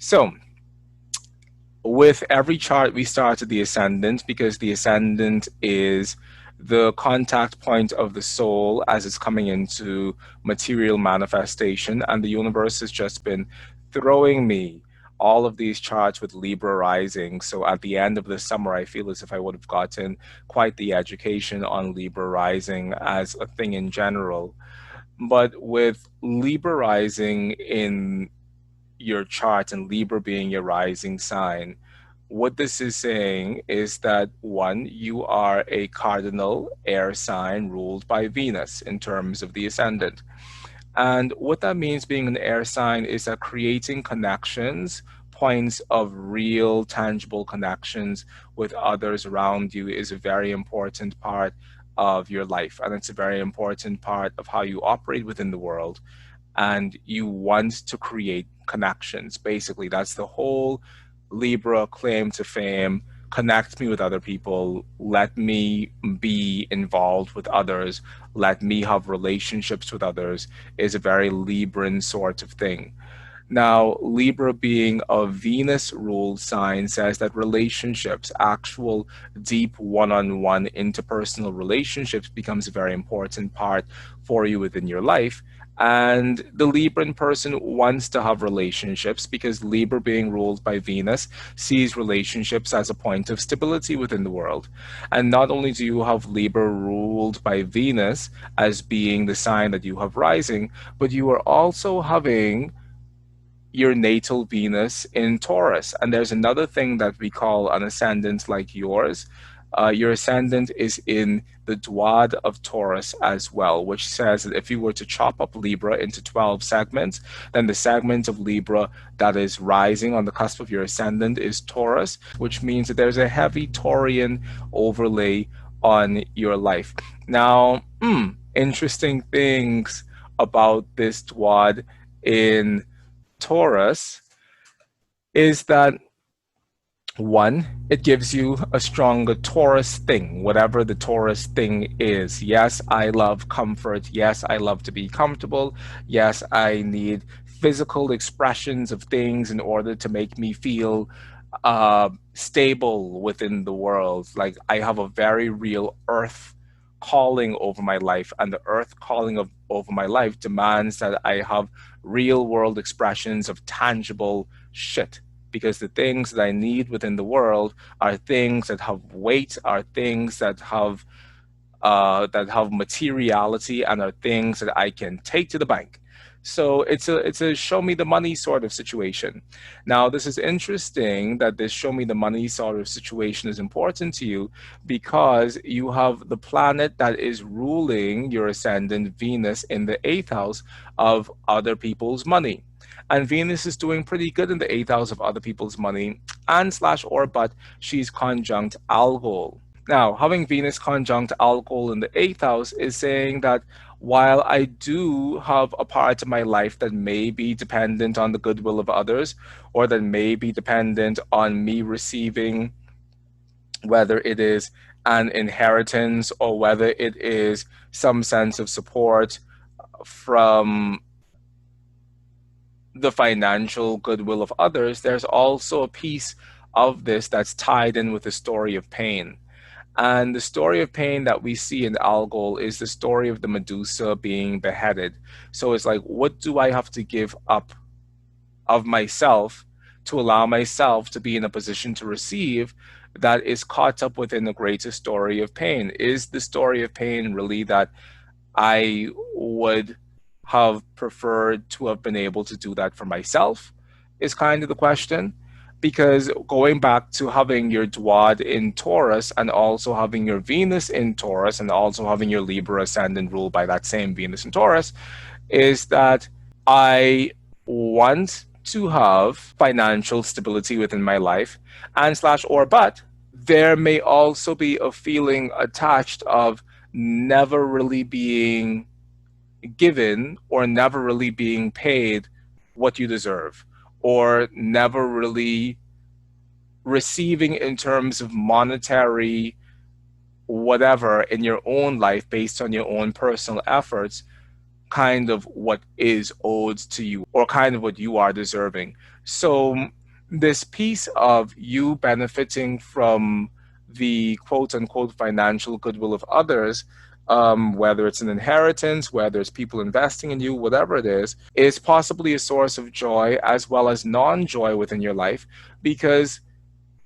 So with every chart, we start at the ascendant because the ascendant is the contact point of the soul as it's coming into material manifestation. And the universe has just been throwing me all of these charts with Libra rising. So at the end of the summer, I feel as if I would have gotten quite the education on Libra rising as a thing in general. But with Libra rising in your chart and Libra being your rising sign, what this is saying is that one, you are a cardinal air sign ruled by Venus in terms of the ascendant. And what that means being an air sign is that creating connections, points of real tangible connections with others around you is a very important part of your life. And it's a very important part of how you operate within the world, and you want to create connections. Basically, that's the whole Libra claim to fame. Connect me with other people. Let me be involved with others. Let me have relationships with others is a very Libran sort of thing. Now, Libra being a Venus ruled sign says that relationships, actual deep one on one interpersonal relationships, becomes a very important part for you within your life. And the Libran person wants to have relationships because Libra, being ruled by Venus, sees relationships as a point of stability within the world. And not only do you have Libra ruled by Venus as being the sign that you have rising, but you are also having your natal Venus in Taurus. And there's another thing that we call an ascendant like yours. Your ascendant is in the Dwad of Taurus as well, which says that if you were to chop up Libra into 12 segments, then the segment of Libra that is rising on the cusp of your ascendant is Taurus, which means that there's a heavy Taurian overlay on your life. Now, interesting things about this Dwad in Taurus is that one, it gives you a stronger Taurus thing, whatever the Taurus thing is. Yes, I love comfort. Yes, I love to be comfortable. Yes, I need physical expressions of things in order to make me feel stable within the world. Like I have a very real earth calling over my life, and the earth calling over my life demands that I have real world expressions of tangible shit, because the things that I need within the world are things that have weight, are things that have materiality, and are things that I can take to the bank. So it's a show me the money sort of situation. Now, this is interesting that this show me the money sort of situation is important to you because you have the planet that is ruling your ascendant Venus in the eighth house of other people's money. And Venus is doing pretty good in the eighth house of other people's money, and slash or but she's conjunct Algol. Now, having Venus conjunct Algol in the eighth house is saying that while I do have a part of my life that may be dependent on the goodwill of others, or that may be dependent on me receiving, whether it is an inheritance or whether it is some sense of support from the financial goodwill of others, there's also a piece of this that's tied in with the story of pain. And the story of pain that we see in Algol is the story of the Medusa being beheaded. So it's like, what do I have to give up of myself to allow myself to be in a position to receive that is caught up within the greater story of pain? Is the story of pain really that I would have preferred to have been able to do that for myself? Is kind of the question. Because going back to having your Dwad in Taurus and also having your Venus in Taurus and also having your Libra ascendant ruled by that same Venus in Taurus, is that I want to have financial stability within my life, and slash or but there may also be a feeling attached of never really being given or never really being paid what you deserve, or never really receiving in terms of monetary whatever in your own life based on your own personal efforts kind of what is owed to you or kind of what you are deserving. So this piece of you benefiting from the quote unquote financial goodwill of others, whether it's an inheritance, whether it's people investing in you, whatever it is possibly a source of joy as well as non joy within your life. Because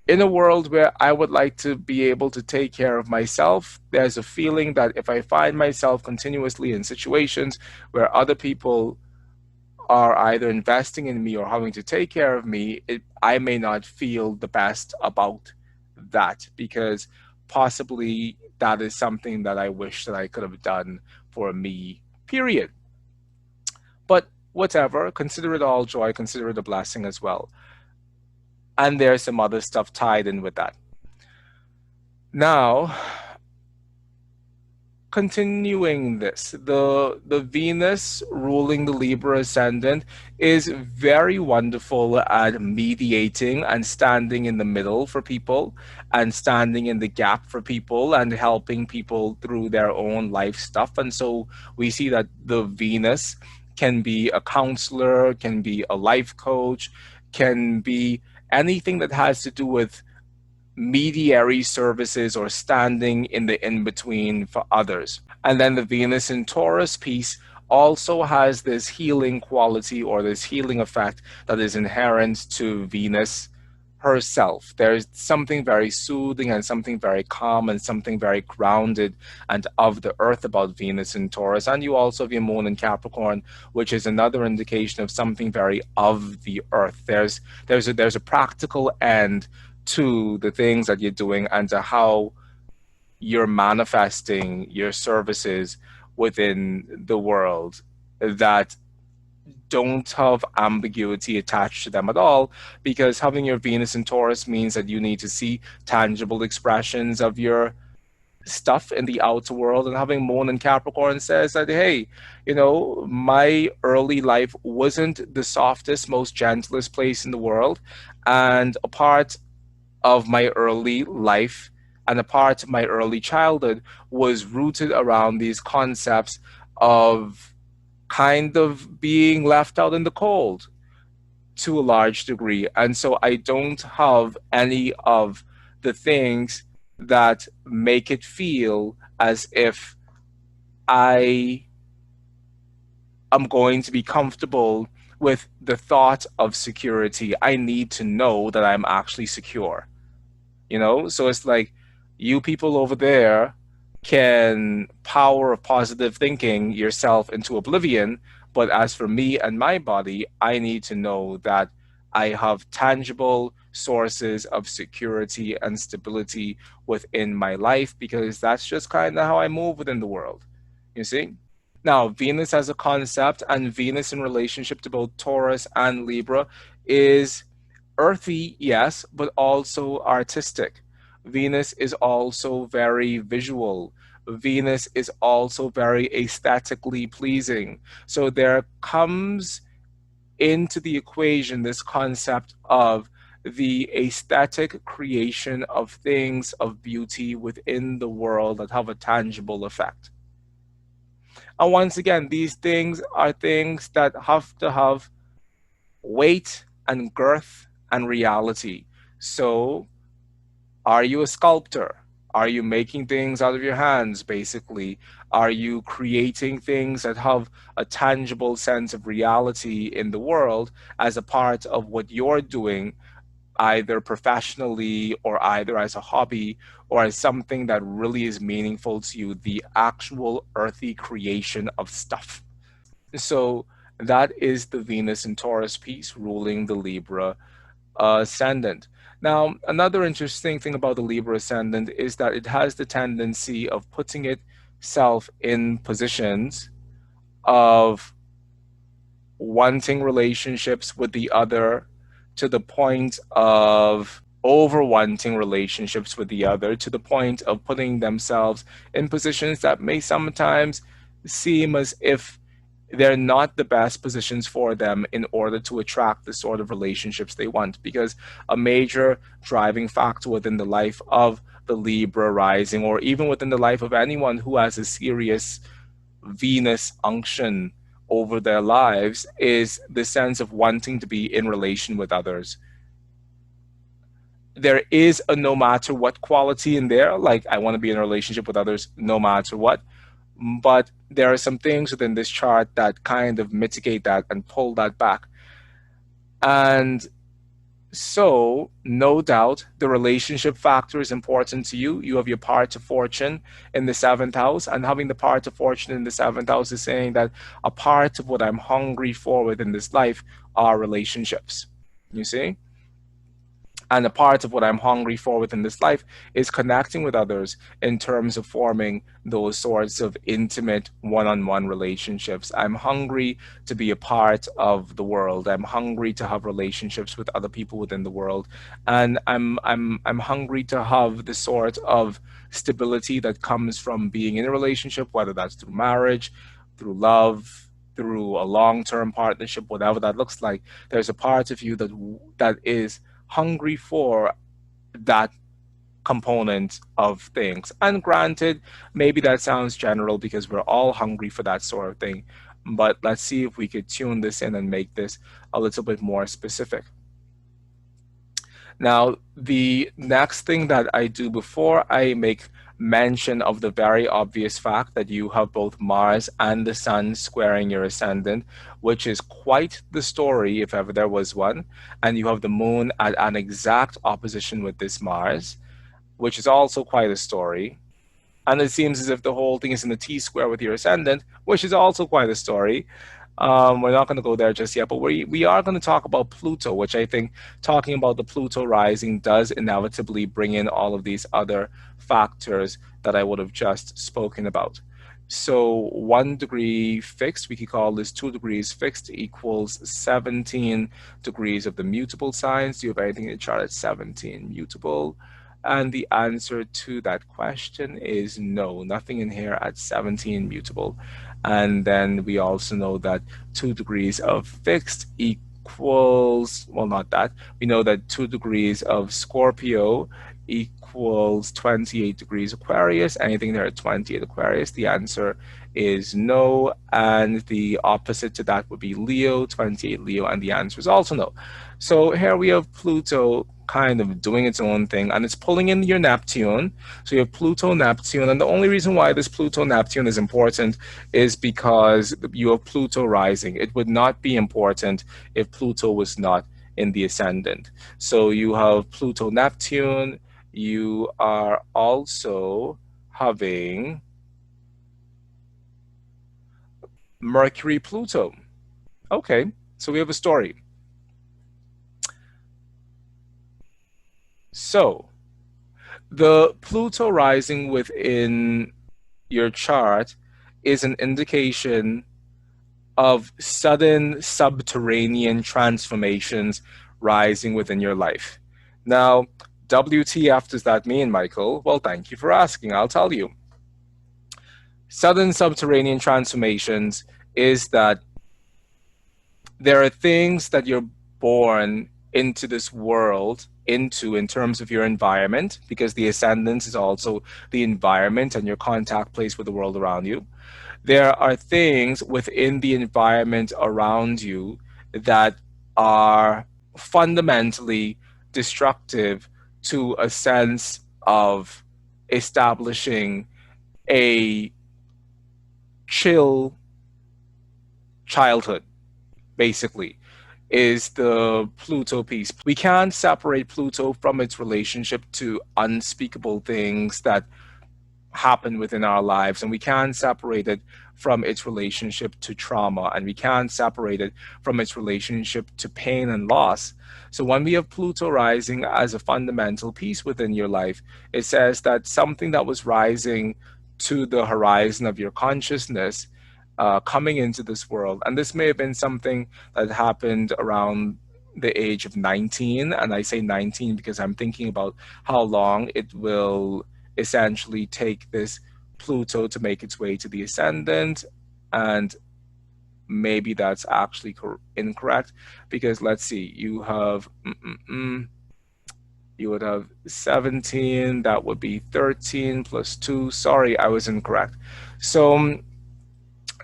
in a world where I would like to be able to take care of myself, there's a feeling that if I find myself continuously in situations where other people are either investing in me or having to take care of me, I may not feel the best about that, because possibly that is something that I wish that I could have done for me, period. But whatever, consider it all joy, consider it a blessing as well. And there's some other stuff tied in with that. Now, continuing this, the Venus ruling the Libra ascendant is very wonderful at mediating and standing in the middle for people and standing in the gap for people and helping people through their own life stuff. And so we see that the Venus can be a counselor, can be a life coach, can be anything that has to do with mediary services or standing in the in between for others. And then the Venus in Taurus piece also has this healing quality or this healing effect that is inherent to Venus herself. There's something very soothing and something very calm and something very grounded and of the earth about Venus in Taurus. And you also have your moon in Capricorn, which is another indication of something very of the earth. There's a practical end to the things that you're doing and to how you're manifesting your services within the world that don't have ambiguity attached to them at all, because having your Venus in Taurus means that you need to see tangible expressions of your stuff in the outer world. And having Moon in Capricorn says that, hey, my early life wasn't the softest, most gentlest place in the world, and a part of my early life and a part of my early childhood was rooted around these concepts of kind of being left out in the cold to a large degree. And so I don't have any of the things that make it feel as if I am going to be comfortable with the thought of security. I need to know that I'm actually secure. So it's like you people over there can power of positive thinking yourself into oblivion, but as for me and my body, I need to know that I have tangible sources of security and stability within my life, because that's just kind of how I move within the world, you see. Now, Venus as a concept and Venus in relationship to both Taurus and Libra is earthy, yes, but also artistic. Venus is also very visual. Venus is also very aesthetically pleasing. So there comes into the equation this concept of the aesthetic creation of things of beauty within the world that have a tangible effect. And once again, these things are things that have to have weight and girth and reality. So, are you a sculptor? Are you making things out of your hands, basically? Are you creating things that have a tangible sense of reality in the world as a part of what you're doing, either professionally or either as a hobby or as something that really is meaningful to you, the actual earthy creation of stuff? So, that is the Venus and Taurus piece ruling the Libra ascendant. Now, another interesting thing about the Libra ascendant is that it has the tendency of putting itself in positions of wanting relationships with the other to the point of over wanting relationships with the other to the point of putting themselves in positions that may sometimes seem as if they're not the best positions for them in order to attract the sort of relationships they want. Because a major driving factor within the life of the Libra rising, or even within the life of anyone who has a serious Venus unction over their lives is the sense of wanting to be in relation with others. There is a no matter what quality in there, like I want to be in a relationship with others no matter what. But there are some things within this chart that kind of mitigate that and pull that back. And so, no doubt, the relationship factor is important to you. You have your part of fortune in the seventh house, and having the part of fortune in the seventh house is saying that a part of what I'm hungry for within this life are relationships. You see? And a part of what I'm hungry for within this life is connecting with others in terms of forming those sorts of intimate one-on-one relationships. I'm hungry to be a part of the world. I'm hungry to have relationships with other people within the world. And I'm hungry to have the sort of stability that comes from being in a relationship, whether that's through marriage, through love, through a long-term partnership, whatever that looks like. There's a part of you that is hungry for that component of things. And granted, maybe that sounds general because we're all hungry for that sort of thing. But let's see if we could tune this in and make this a little bit more specific. Now, the next thing that I do before I make mention of the very obvious fact that you have both Mars and the Sun squaring your ascendant, which is quite the story if ever there was one, and you have the Moon at an exact opposition with this Mars, which is also quite a story. And it seems as if the whole thing is in the T-square with your ascendant, which is also quite a story. We're not going to go there just yet, but we are going to talk about Pluto, which I think talking about the Pluto rising does inevitably bring in all of these other factors that I would have just spoken about. So 1 degree fixed, we could call this 2 degrees fixed equals 17 degrees of the mutable signs. Do you have anything in the chart at 17 mutable? And the answer to that question is no, nothing in here at 17 mutable. And then we also know that 2 degrees of fixed equals, well, not that. We know that 2 degrees of Scorpio equals 28 degrees Aquarius. Anything there at 28 Aquarius, the answer is no. And the opposite to that would be Leo, 28 Leo, and the answer is also no. So here we have Pluto kind of doing its own thing, and it's pulling in your Neptune. So you have Pluto, Neptune, and the only reason why this Pluto, Neptune is important is because you have Pluto rising. It would not be important if Pluto was not in the ascendant. So you have Pluto, Neptune. You are also having Mercury, Pluto. Okay, so we have a story. So the Pluto rising within your chart is an indication of sudden subterranean transformations rising within your life. Now, WTF does that mean, Michael? Well, thank you for asking. I'll tell you. Sudden subterranean transformations is that there are things that you're born into this world into in terms of your environment, because the ascendant is also the environment and your contact place with the world around you. There are things within the environment around you that are fundamentally destructive to a sense of establishing a chill childhood, basically, is the Pluto piece. We can't separate Pluto from its relationship to unspeakable things that happen within our lives, and we can't separate it from its relationship to trauma, and we can't separate it from its relationship to pain and loss. So when we have Pluto rising as a fundamental piece within your life, it says that something that was rising to the horizon of your consciousness coming into this world, and this may have been something that happened around the age of 19, and I say 19 because I'm thinking about how long it will essentially take this Pluto to make its way to the ascendant, and maybe that's actually incorrect, because let's see, you have you would have 17, that would be 13 plus 2. Sorry, I was incorrect. So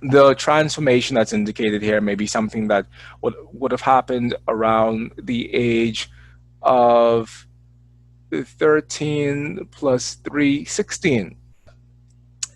The transformation that's indicated here may be something that would have happened around the age of 13 plus 3, 16.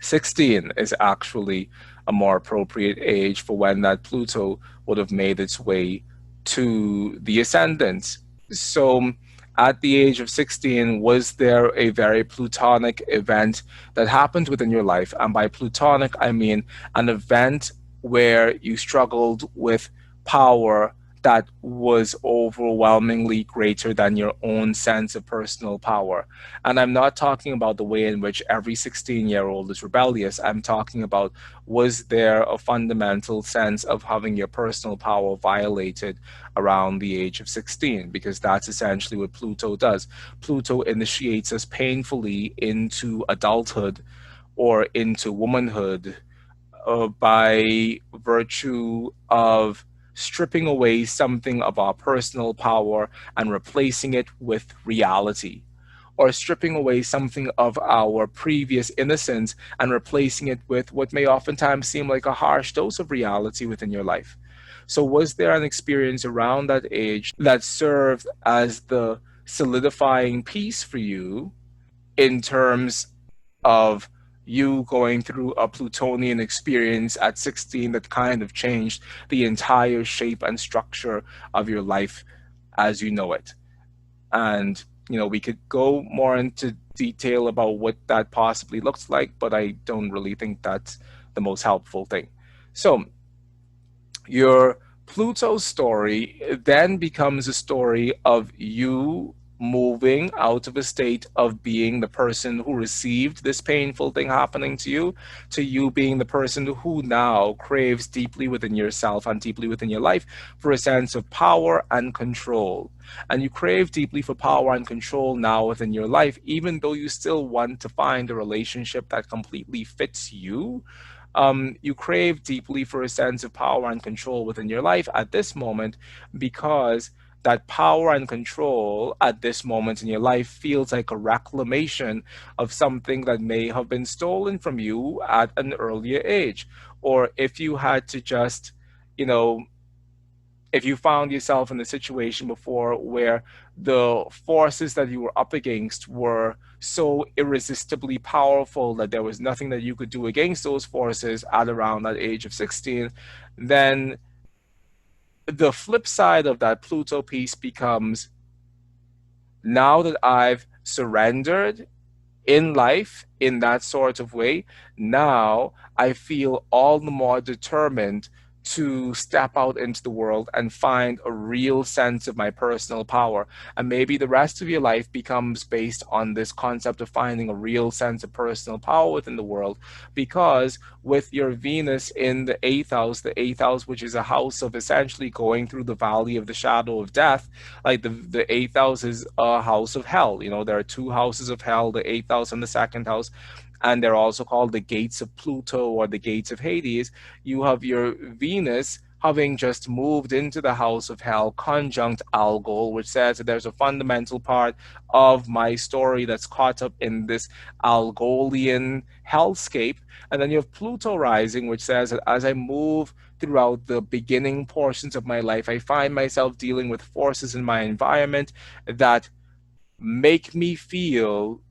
16 is actually a more appropriate age for when that Pluto would have made its way to the ascendant. So, at the age of 16, was there a very plutonic event that happened within your life? And by plutonic, I mean an event where you struggled with power that was overwhelmingly greater than your own sense of personal power. And I'm not talking about the way in which every 16-year-old is rebellious. I'm talking about, was there a fundamental sense of having your personal power violated around the age of 16? Because that's essentially what Pluto does. Pluto initiates us painfully into adulthood or into womanhood by virtue of stripping away something of our personal power and replacing it with reality, or stripping away something of our previous innocence and replacing it with what may oftentimes seem like a harsh dose of reality within your life. So, was there an experience around that age that served as the solidifying piece for you in terms of you going through a Plutonian experience at 16 that kind of changed the entire shape and structure of your life as you know it? And we could go more into detail about what that possibly looks like, but I don't really think that's the most helpful thing. So your Pluto story then becomes a story of you moving out of a state of being the person who received this painful thing happening to you being the person who now craves deeply within yourself and deeply within your life for a sense of power and control. And you crave deeply for power and control now within your life, even though you still want to find a relationship that completely fits you. You crave deeply for a sense of power and control within your life at this moment, because that power and control at this moment in your life feels like a reclamation of something that may have been stolen from you at an earlier age. Or if you had to just, you know, if you found yourself in a situation before where the forces that you were up against were so irresistibly powerful that there was nothing that you could do against those forces at around that age of 16, then the flip side of that Pluto piece becomes, now that I've surrendered in life in that sort of way, now I feel all the more determined to step out into the world and find a real sense of my personal power. And maybe the rest of your life becomes based on this concept of finding a real sense of personal power within the world. Because with your Venus in the eighth house, which is a house of essentially going through the valley of the shadow of death, like the eighth house is a house of hell. There are two houses of hell, the eighth house and the second house, and they're also called the gates of Pluto or the gates of Hades. You have your Venus having just moved into the house of hell, conjunct Algol, which says that there's a fundamental part of my story that's caught up in this Algolian hellscape. And then you have Pluto rising, which says that as I move throughout the beginning portions of my life, I find myself dealing with forces in my environment that make me feel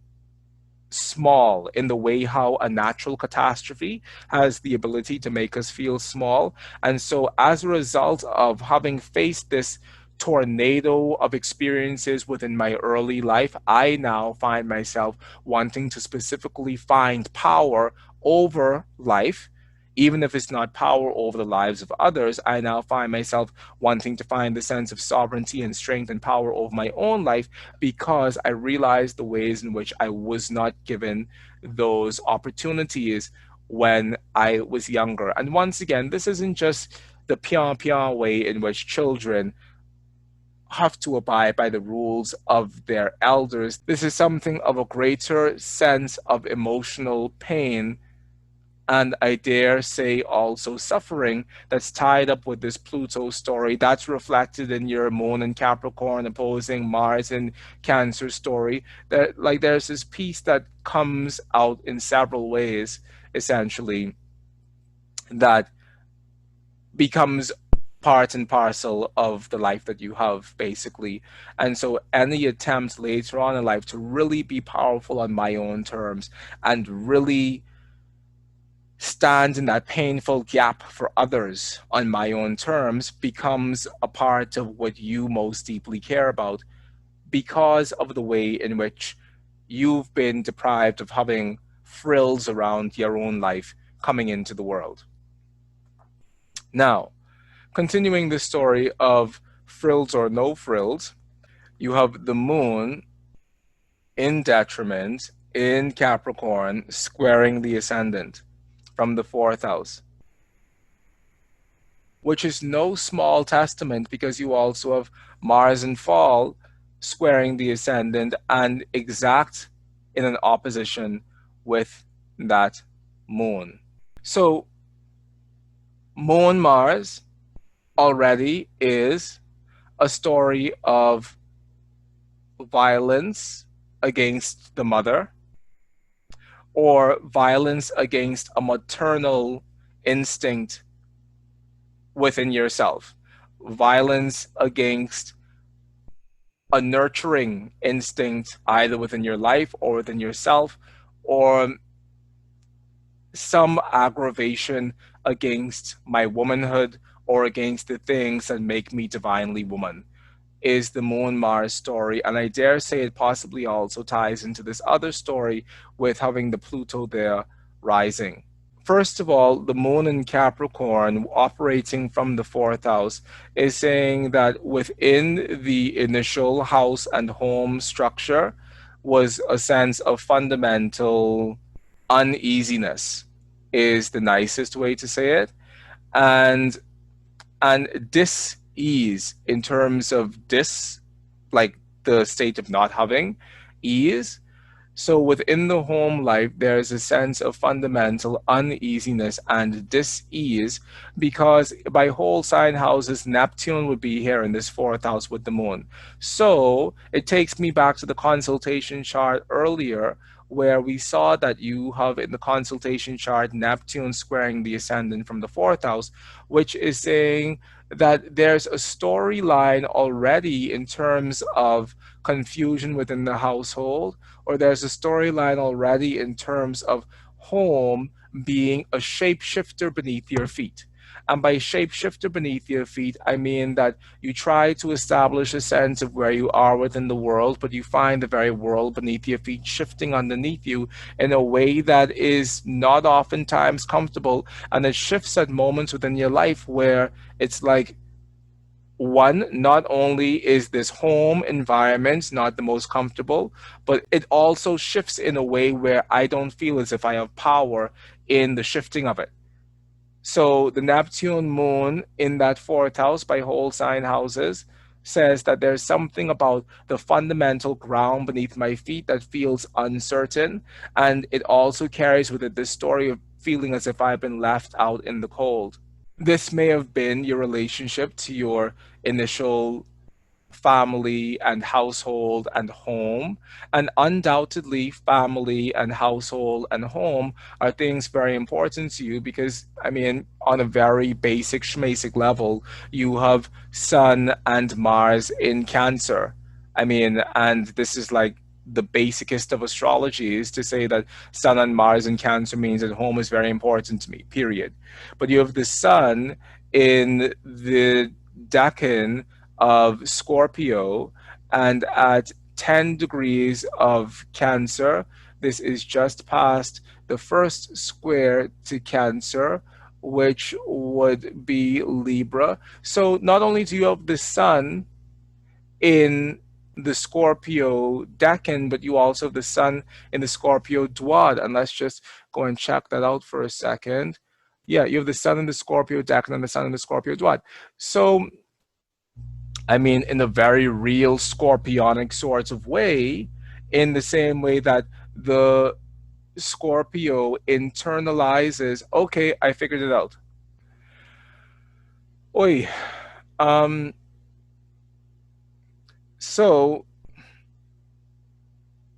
small, in the way how a natural catastrophe has the ability to make us feel small. And so, as a result of having faced this tornado of experiences within my early life, I now find myself wanting to specifically find power over life. Even if it's not power over the lives of others, I now find myself wanting to find the sense of sovereignty and strength and power over my own life, because I realized the ways in which I was not given those opportunities when I was younger. And once again, this isn't just the pian way in which children have to abide by the rules of their elders. This is something of a greater sense of emotional pain, and I dare say also suffering, that's tied up with this Pluto story. That's reflected in your Moon in Capricorn opposing Mars in Cancer story. That, like, there's this piece that comes out in several ways, essentially, that becomes part and parcel of the life that you have, basically. And so any attempt later on in life to really be powerful on my own terms and really stand in that painful gap for others on my own terms becomes a part of what you most deeply care about, because of the way in which you've been deprived of having frills around your own life coming into the world. Now, continuing the story of frills or no frills, you have the moon in detriment in Capricorn squaring the ascendant from the fourth house, which is no small testament because you also have Mars in fall squaring the ascendant and exact in an opposition with that moon. So, Moon Mars already is a story of violence against the mother or violence against a maternal instinct within yourself, violence against a nurturing instinct either within your life or within yourself, or some aggravation against my womanhood or against the things that make me divinely woman, is the Moon Mars story. And I dare say it possibly also ties into this other story with having the Pluto there rising. First of all, the moon in Capricorn operating from the fourth house is saying that within the initial house and home structure was a sense of fundamental uneasiness, is the nicest way to say it. And dis-ease, in terms of like the state of not having ease. So within the home life, there's a sense of fundamental uneasiness and dis-ease because by whole sign houses, Neptune would be here in this fourth house with the moon. So it takes me back to the consultation chart earlier where we saw that you have in the consultation chart Neptune squaring the ascendant from the fourth house, which is saying that there's a storyline already in terms of confusion within the household, or there's a storyline already in terms of home being a shapeshifter beneath your feet. And by shapeshifter beneath your feet, I mean that you try to establish a sense of where you are within the world, but you find the very world beneath your feet shifting underneath you in a way that is not oftentimes comfortable. And it shifts at moments within your life where it's like, one, not only is this home environment not the most comfortable, but it also shifts in a way where I don't feel as if I have power in the shifting of it. So the Neptune moon in that fourth house by whole sign houses says that there's something about the fundamental ground beneath my feet that feels uncertain. And it also carries with it this story of feeling as if I've been left out in the cold. This may have been your relationship to your initial family and household and home. And undoubtedly, family and household and home are things very important to you because, I mean, on a very basic schmasic level, you have Sun and Mars in Cancer. I mean, and this is like the basicest of astrology is to say that Sun and Mars in Cancer means that home is very important to me, period. But you have the Sun in the decan of Scorpio, and at 10 degrees of Cancer, this is just past the first square to Cancer, which would be Libra. So not only do you have the Sun in the Scorpio decan, but you also have the Sun in the Scorpio Dwad. And let's just go and check that out for a second. Yeah, you have the Sun in the Scorpio decan and the Sun in the Scorpio Dwad. So I mean, in a very real scorpionic sorts of way, in the same way that the Scorpio internalizes, okay, I figured it out. Oi. Um, so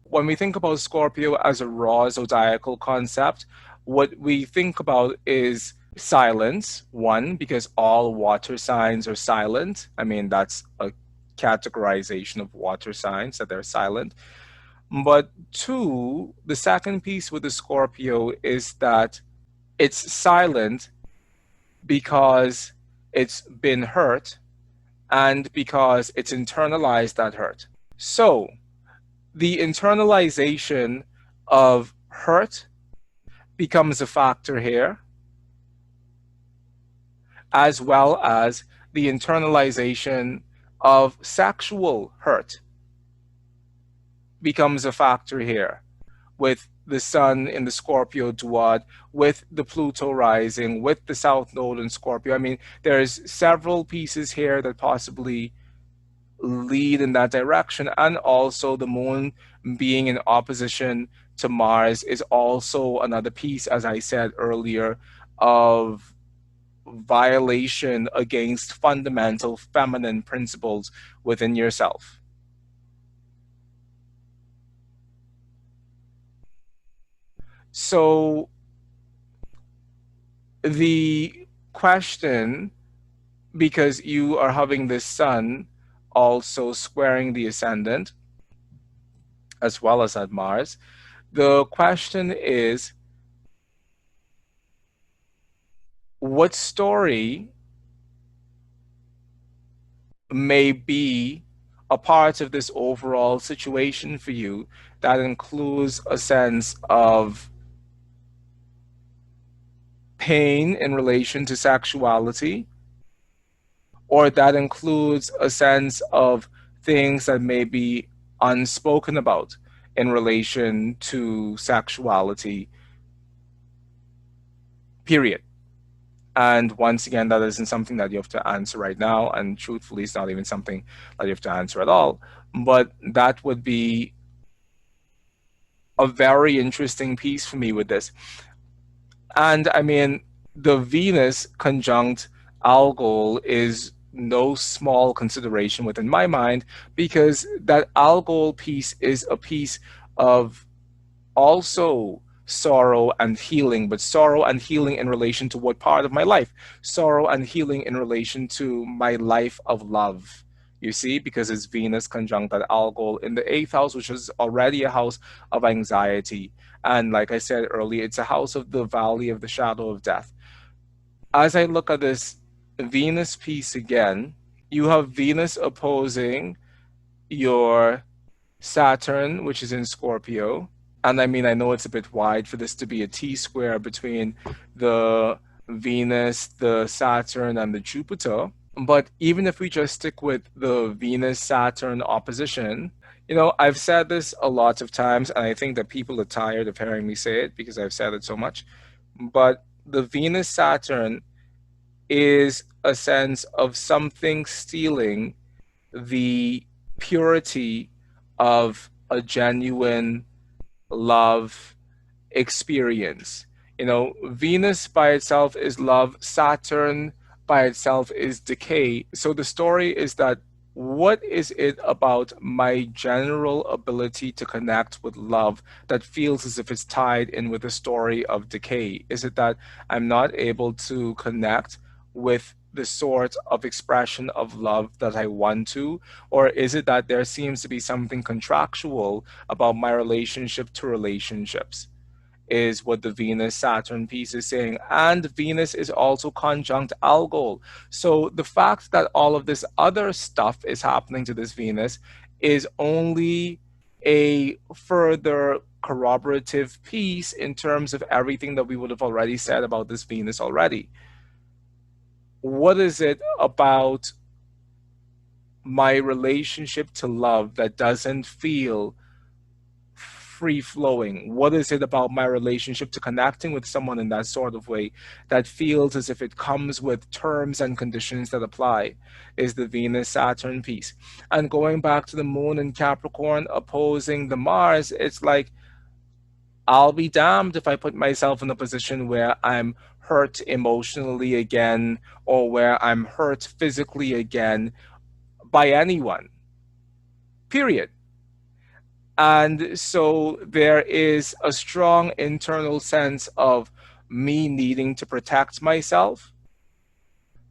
when we think about Scorpio as a raw zodiacal concept, what we think about is Silence, one, because all water signs are silent. I mean, that's a categorization of water signs, that they're silent. But two, the second piece with the Scorpio is that it's silent because it's been hurt and because it's internalized that hurt. So the internalization of hurt becomes a factor here, as well as the internalization of sexual hurt becomes a factor here, with the sun in the Scorpio duad, with the Pluto rising, with the South Node in Scorpio. I mean, there's several pieces here that possibly lead in that direction, and also the moon being in opposition to Mars is also another piece, as I said earlier, of violation against fundamental feminine principles within yourself. So the question, because you are having this sun also squaring the ascendant as well as at Mars, the question is, what story may be a part of this overall situation for you that includes a sense of pain in relation to sexuality, or that includes a sense of things that may be unspoken about in relation to sexuality, period. And once again, that isn't something that you have to answer right now. And truthfully, it's not even something that you have to answer at all. But that would be a very interesting piece for me with this. And I mean, the Venus conjunct Algol is no small consideration within my mind, because that Algol piece is a piece of also sorrow and healing, but sorrow and healing in relation to what part of my life? Sorrow and healing in relation to my life of love. You see, because it's Venus conjunct that Algol in the eighth house, which is already a house of anxiety. And like I said earlier, it's a house of the valley of the shadow of death. As I look at this Venus piece again, you have Venus opposing your Saturn, which is in Scorpio. And I mean, I know it's a bit wide for this to be a T square between the Venus, the Saturn, and the Jupiter. But even if we just stick with the Venus Saturn opposition, I've said this a lot of times, and I think that people are tired of hearing me say it because I've said it so much. But the Venus Saturn is a sense of something stealing the purity of a genuine love experience. Venus by itself is love, Saturn by itself is decay. So the story is that, what is it about my general ability to connect with love that feels as if it's tied in with a story of decay? Is it that I'm not able to connect with the sort of expression of love that I want to? Or is it that there seems to be something contractual about my relationship to relationships? Is what the Venus Saturn piece is saying. And Venus is also conjunct Algol. So the fact that all of this other stuff is happening to this Venus is only a further corroborative piece in terms of everything that we would have already said about this Venus already. What is it about my relationship to love that doesn't feel free flowing? What is it about my relationship to connecting with someone in that sort of way that feels as if it comes with terms and conditions that apply? Is the Venus Saturn piece. And going back to the moon in Capricorn opposing the Mars, it's like, I'll be damned if I put myself in a position where I'm hurt emotionally again, or where I'm hurt physically again by anyone, period. And so there is a strong internal sense of me needing to protect myself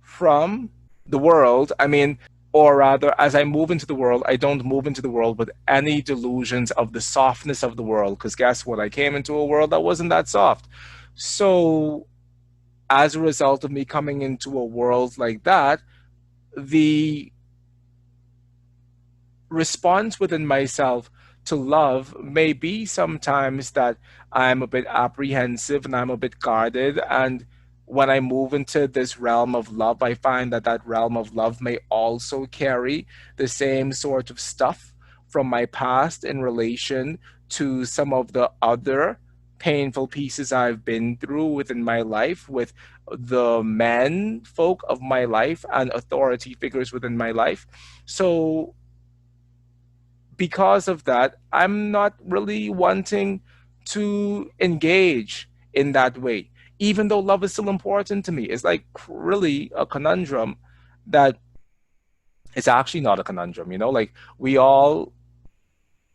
from the world. I mean, or rather, as I move into the world, I don't move into the world with any delusions of the softness of the world. Because guess what? I came into a world that wasn't that soft. So, as a result of me coming into a world like that, the response within myself to love may be sometimes that I'm a bit apprehensive and I'm a bit guarded. And when I move into this realm of love, I find that that realm of love may also carry the same sort of stuff from my past in relation to some of the other painful pieces I've been through within my life with the men folk of my life and authority figures within my life. So because of that, I'm not really wanting to engage in that way, even though love is still important to me. It's like really a conundrum that is actually not a conundrum, you know? Like we all,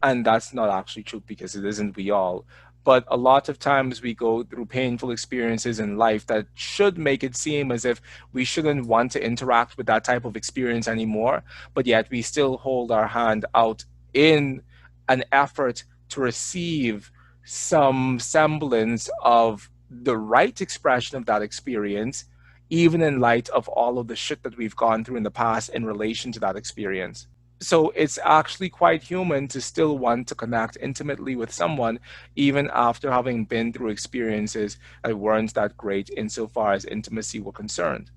and that's not actually true because it isn't we all, but a lot of times we go through painful experiences in life that should make it seem as if we shouldn't want to interact with that type of experience anymore, but yet we still hold our hand out in an effort to receive some semblance of the right expression of that experience, even in light of all of the shit that we've gone through in the past in relation to that experience. So it's actually quite human to still want to connect intimately with someone, even after having been through experiences that weren't that great insofar as intimacy were concerned.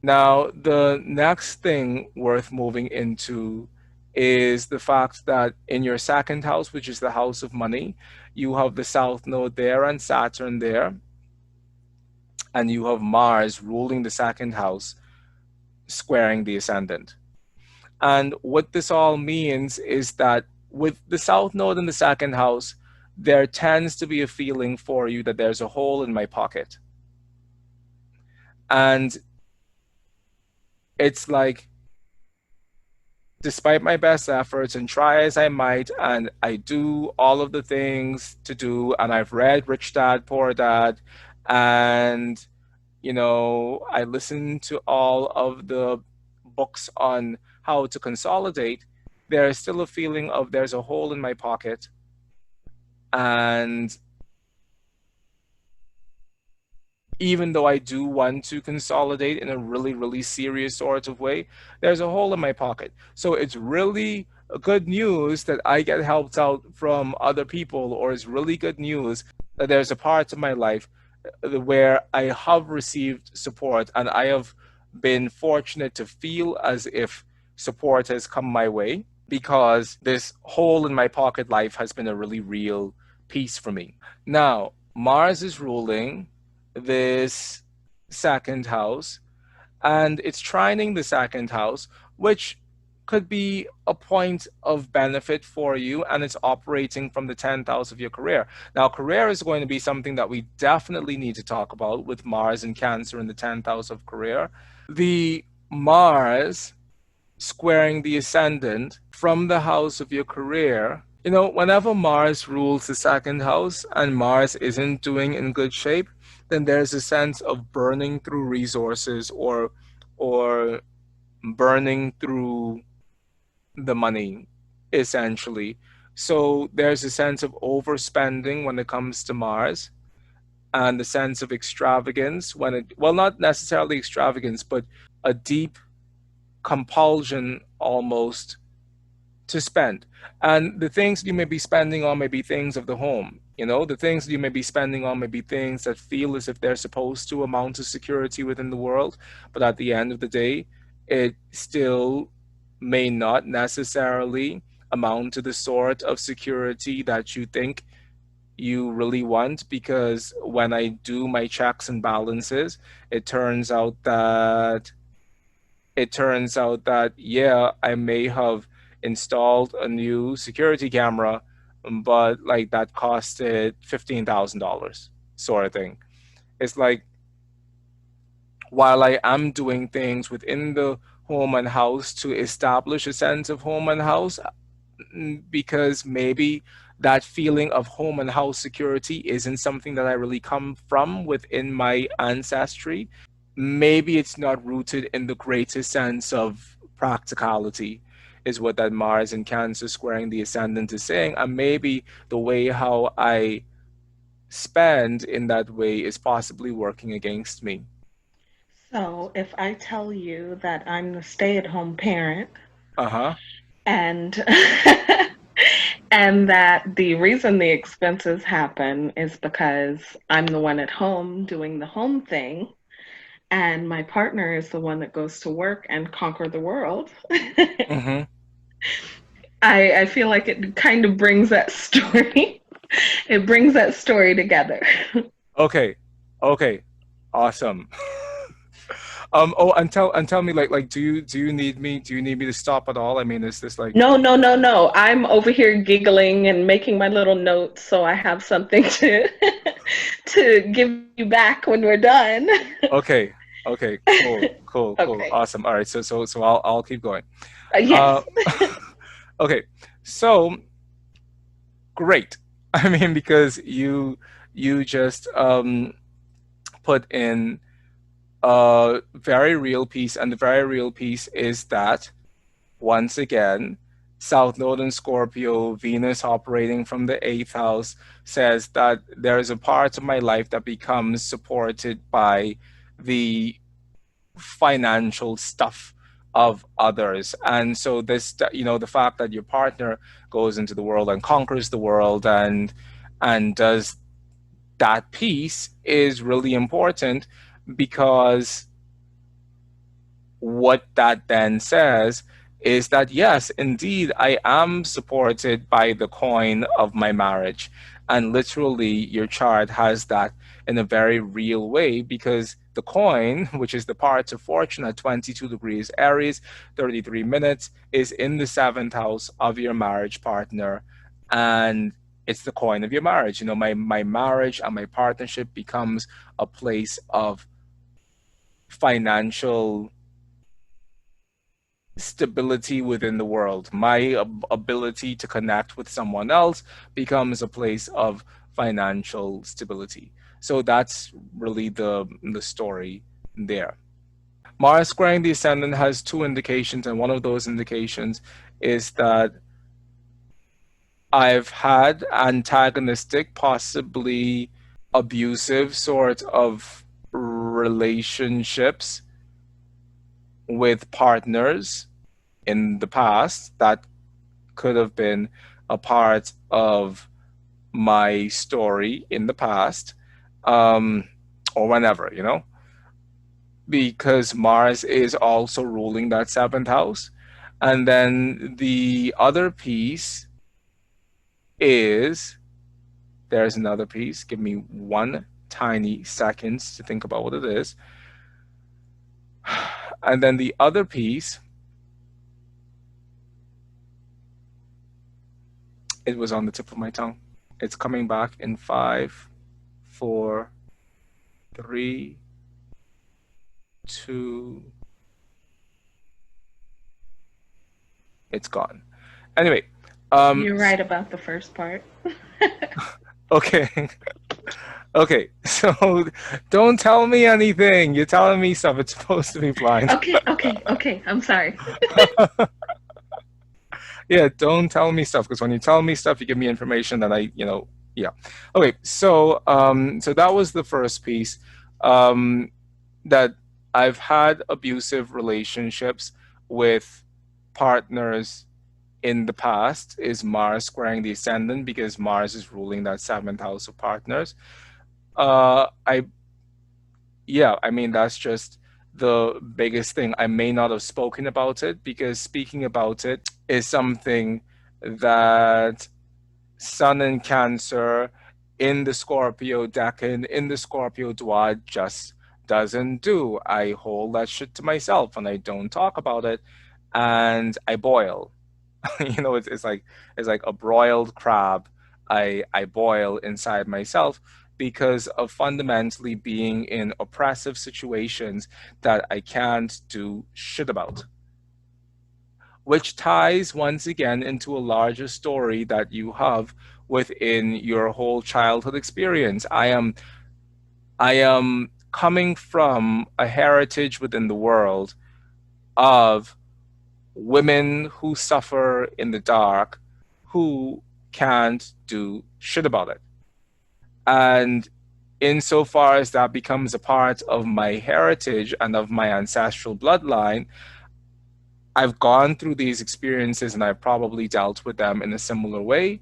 Now, the next thing worth moving into is the fact that in your second house, which is the house of money, you have the South Node there and Saturn there, and you have Mars ruling the second house, squaring the ascendant. And what this all means is that with the South Node in the second house, there tends to be a feeling for you that there's a hole in my pocket. And it's like, despite my best efforts and try as I might, and I do all of the things to do, and I've read Rich Dad, Poor Dad, and I listen to all of the books on how to consolidate, there is still a feeling of there's a hole in my pocket. And even though I do want to consolidate in a really, really serious sort of way, there's a hole in my pocket. So it's really good news that I get helped out from other people, or it's really good news that there's a part of my life where I have received support and I have been fortunate to feel as if support has come my way, because this hole in my pocket life has been a really real piece for me. Now, Mars is ruling this second house, and it's trining the second house, which could be a point of benefit for you, and it's operating from the 10th house of your career. Now, career is going to be something that we definitely need to talk about with Mars and Cancer in the 10th house of career. The Mars squaring the ascendant from the house of your career. Whenever Mars rules the second house and Mars isn't doing in good shape, then there's a sense of burning through resources, or burning through the money, essentially. So there's a sense of overspending when it comes to Mars, and the sense of extravagance well, not necessarily extravagance, but a deep compulsion almost to spend. And the things you may be spending on may be things of the home. The things you may be spending on may be things that feel as if they're supposed to amount to security within the world, but at the end of the day, it still may not necessarily amount to the sort of security that you think you really want, because when I do my checks and balances, it turns out that yeah, I may have installed a new security camera, but like that costed $15,000 sort of thing. It's like, while I am doing things within the home and house to establish a sense of home and house, because maybe that feeling of home and house security isn't something that I really come from within my ancestry. Maybe it's not rooted in the greatest sense of practicality, is what that Mars in Cancer squaring the ascendant is saying. And maybe the way how I spend in that way is possibly working against me. So if I tell you that I'm the stay-at-home parent Uh huh. and and that the reason the expenses happen is because I'm the one at home doing the home thing and my partner is the one that goes to work and conquer the world. Mm-hmm. I feel like it kind of brings that story. It brings that story together. Okay. Okay. Awesome. Oh, and tell me, like, do you need me to stop at all? I mean, is this like, No, no, no, no. I'm over here giggling and making my little notes so I have something to to give you back when we're done. okay, okay, cool, cool, cool, Okay. awesome. All right, so I'll keep going. Yes. Uh, okay, so great. I mean, because you just put in a very real piece, and the very real piece is that once again, South Node in Scorpio, Venus operating from the eighth house, says that there is a part of my life that becomes supported by the financial stuff of others. And so this, the fact that your partner goes into the world and conquers the world and does that piece is really important, because what that then says is that yes, indeed, I am supported by the coin of my marriage. And literally, your chart has that in a very real way, because the coin, which is the part of fortune at 22 degrees Aries, 33 minutes, is in the seventh house of your marriage partner. And it's the coin of your marriage. My marriage and my partnership becomes a place of financial stability within the world. My ability to connect with someone else becomes a place of financial stability. So that's really the story there. Mars squaring the ascendant has two indications, and one of those indications is that I've had antagonistic, possibly abusive sort of relationships with partners in the past that could have been a part of my story in the past, um, or whenever, because Mars is also ruling that seventh house. And then the other piece is there's another piece. Give me one tiny seconds to think about what it is. And then the other piece, it was on the tip of my tongue. It's coming back in 5, 4, 3, 2. It's gone. Anyway, You're right about the first part. okay, okay. So don't tell me anything. You're telling me stuff. It's supposed to be blind. Okay, okay, okay. I'm sorry. Yeah, don't tell me stuff, because when you tell me stuff, you give me information that yeah. Okay, so that was the first piece. Um, that I've had abusive relationships with partners in the past is Mars squaring the ascendant, because Mars is ruling that seventh house of partners. I Yeah, I mean, that's just the biggest thing. I may not have spoken about it, because speaking about it is something that Sun in Cancer in the Scorpio decan, in the Scorpio Dwad, just doesn't do. I hold that shit to myself and I don't talk about it, and I boil. It's like a broiled crab. I boil inside myself because of fundamentally being in oppressive situations that I can't do shit about. which ties once again into a larger story that you have within your whole childhood experience. I am coming from a heritage within the world of women who suffer in the dark who can't do shit about it. And insofar as that becomes a part of my heritage and of my ancestral bloodline, I've gone through these experiences and I've probably dealt with them in a similar way,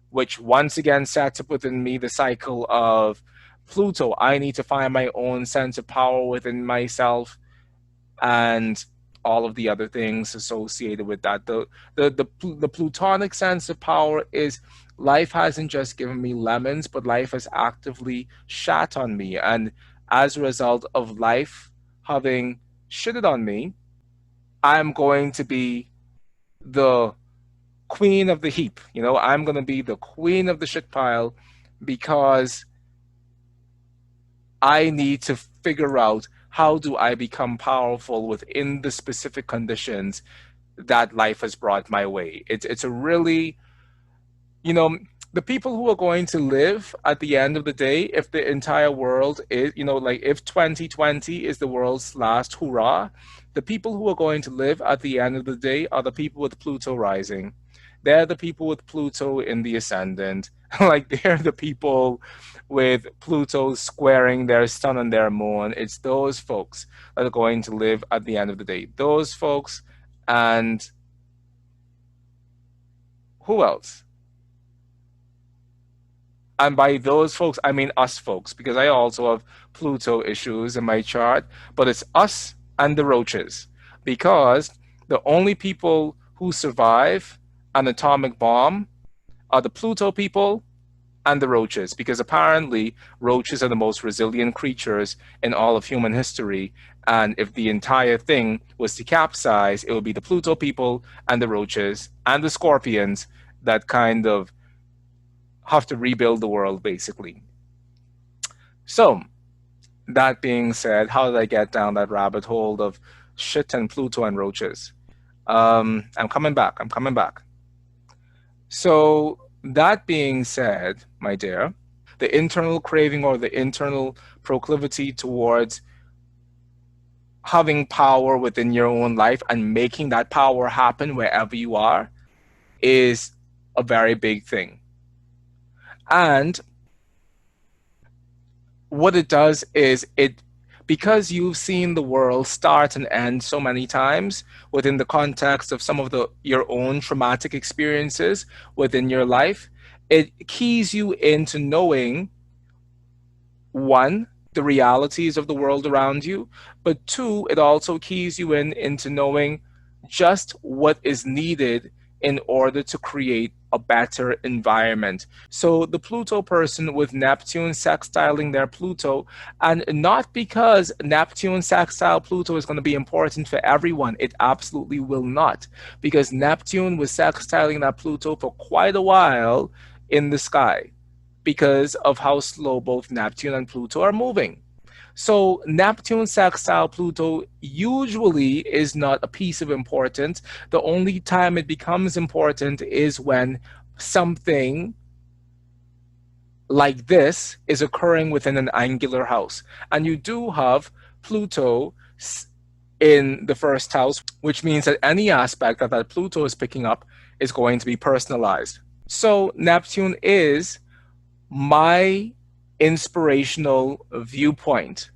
which once again sets up within me the cycle of Pluto. I need to find my own sense of power within myself and all of the other things associated with that. The plutonic sense of power is life hasn't just given me lemons, but life has actively shat on me. And as a result of life having shitted on me, I'm going to be the queen of the heap. I'm going to be the queen of the shit pile because I need to figure out how do I become powerful within the specific conditions that life has brought my way. It's a really, you know, the people who are going to live at the end of the day, if the entire world is, like if 2020 is the world's last hurrah, the people who are going to live at the end of the day are the people with Pluto rising. They're the people with Pluto in the ascendant. Like they're the people with Pluto squaring their sun and their moon. It's those folks that are going to live at the end of the day. Those folks and who else? And by those folks, I mean us folks, because I also have Pluto issues in my chart, but it's us and the roaches. Because the only people who survive an atomic bomb are the Pluto people and the roaches, because apparently roaches are the most resilient creatures in all of human history. And if the entire thing was to capsize, it would be the Pluto people and the roaches and the scorpions that kind of have to rebuild the world, basically. So, that being said, how did I get down that rabbit hole of shit and Pluto and roaches? I'm coming back. I'm coming back. So, that being said, my dear, the internal craving or the internal proclivity towards having power within your own life and making that power happen wherever you are is a very big thing. And what it does is because you've seen the world start and end so many times within the context of some of your own traumatic experiences within your life, it keys you into knowing, one, the realities of the world around you, but two, it also keys you into knowing just what is needed in order to create a better environment. So the Pluto person with Neptune sextiling their Pluto, and not because Neptune sextile Pluto is going to be important for everyone, it absolutely will not, because Neptune was sextiling that Pluto for quite a while in the sky because of how slow both Neptune and Pluto are moving. So Neptune sextile Pluto usually is not a piece of importance. The only time it becomes important is when something like this is occurring within an angular house. And you do have Pluto in the first house, which means that any aspect that Pluto is picking up is going to be personalized. So Neptune is my inspirational viewpoint.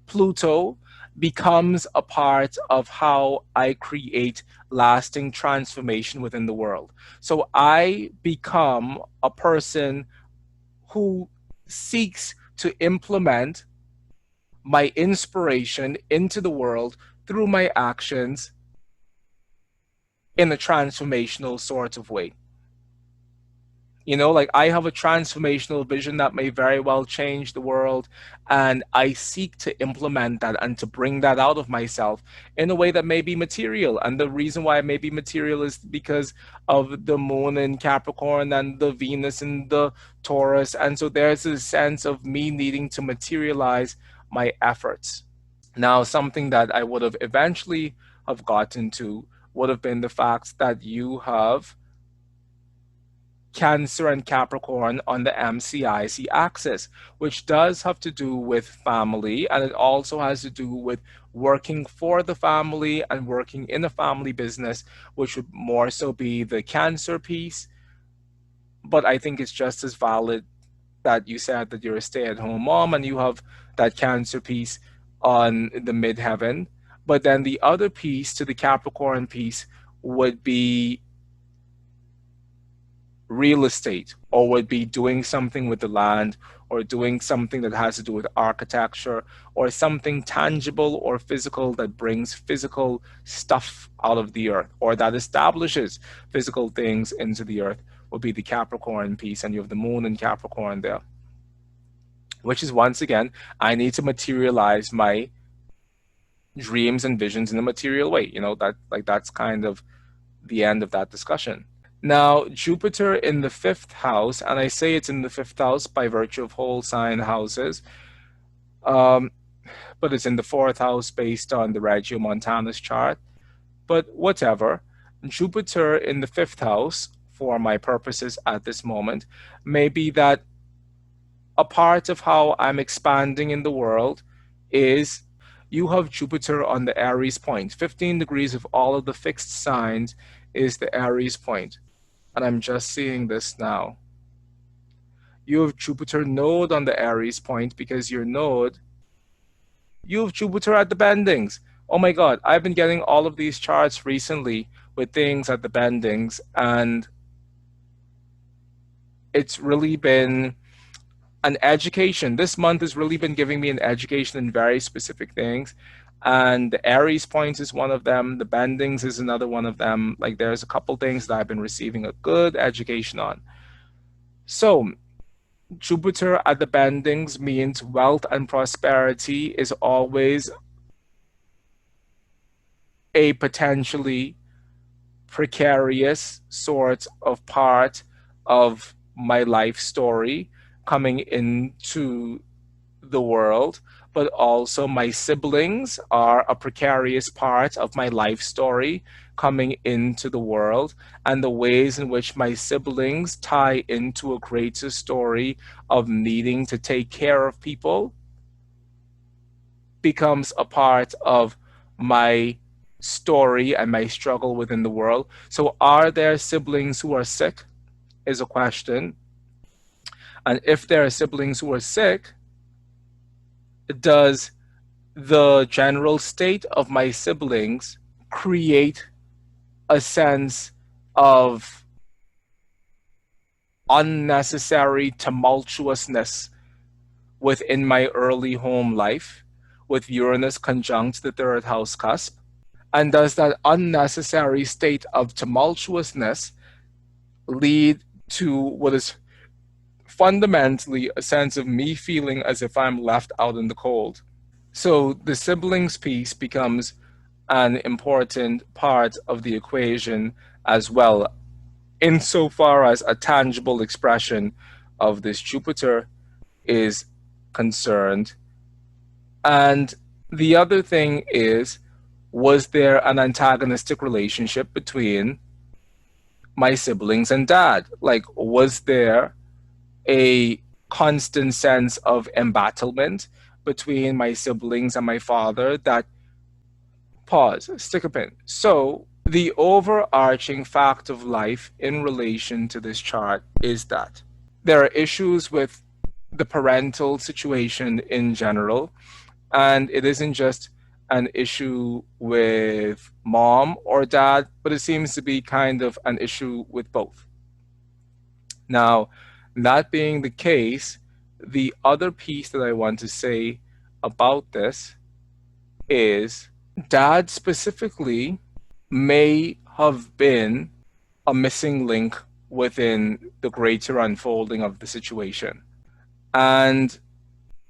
Pluto becomes a part of how I create lasting transformation within the world. So I become a person who seeks to implement my inspiration into the world through my actions in a transformational sort of way. Like I have a transformational vision that may very well change the world, and I seek to implement that and to bring that out of myself in a way that may be material. And the reason why it may be material is because of the moon in Capricorn and the Venus in the Taurus. And so there's a sense of me needing to materialize my efforts. Now, something that I would have eventually have gotten to would have been the fact that you have Cancer and Capricorn on the MCIC axis, which does have to do with family, and it also has to do with working for the family and working in a family business, which would more so be the Cancer piece. But I think it's just as valid that you said that you're a stay-at-home mom and you have that Cancer piece on the midheaven. But then the other piece to the Capricorn piece would be real estate, or would be doing something with the land, or doing something that has to do with architecture, or something tangible or physical that brings physical stuff out of the earth, or that establishes physical things into the earth, would be the Capricorn piece. And you have the moon in Capricorn there, which is, once again, I need to materialize my dreams and visions in a material way. That, like, that's kind of the end of that discussion. Now, Jupiter in the fifth house, and I say it's in the fifth house by virtue of whole sign houses, um, but it's in the fourth house based on the Regiomontanus chart. But whatever, Jupiter in the fifth house, for my purposes at this moment, may be that a part of how I'm expanding in the world is you have Jupiter on the Aries point. 15 degrees of all of the fixed signs is the Aries point. And I'm just seeing this now. You have Jupiter node on the Aries point because your node, you have Jupiter at the bendings. Oh my God, I've been getting all of these charts recently with things at the bendings, and it's really been an education. This month has really been giving me an education in very specific things. And the Aries point is one of them. The bendings is another one of them. Like, there's a couple things that I've been receiving a good education on. So Jupiter at the bendings means wealth and prosperity is always a potentially precarious sort of part of my life story coming into the world, but also my siblings are a precarious part of my life story coming into the world, and the ways in which my siblings tie into a greater story of needing to take care of people becomes a part of my story and my struggle within the world. So, are there siblings who are sick? Is a question. And if there are siblings who are sick, does the general state of my siblings create a sense of unnecessary tumultuousness within my early home life with Uranus conjunct the third house cusp? And does that unnecessary state of tumultuousness lead to what is fundamentally a sense of me feeling as if I'm left out in the cold? So the siblings piece becomes an important part of the equation as well, insofar as a tangible expression of this Jupiter is concerned. And the other thing is, was there an antagonistic relationship between my siblings and dad? Like, was there a constant sense of embattlement between my siblings and my father that, pause, stick a pin. So, the overarching fact of life in relation to this chart is that there are issues with the parental situation in general, and it isn't just an issue with mom or dad, but it seems to be kind of an issue with both. Now, that being the case, the other piece that I want to say about this is dad specifically may have been a missing link within the greater unfolding of the situation. And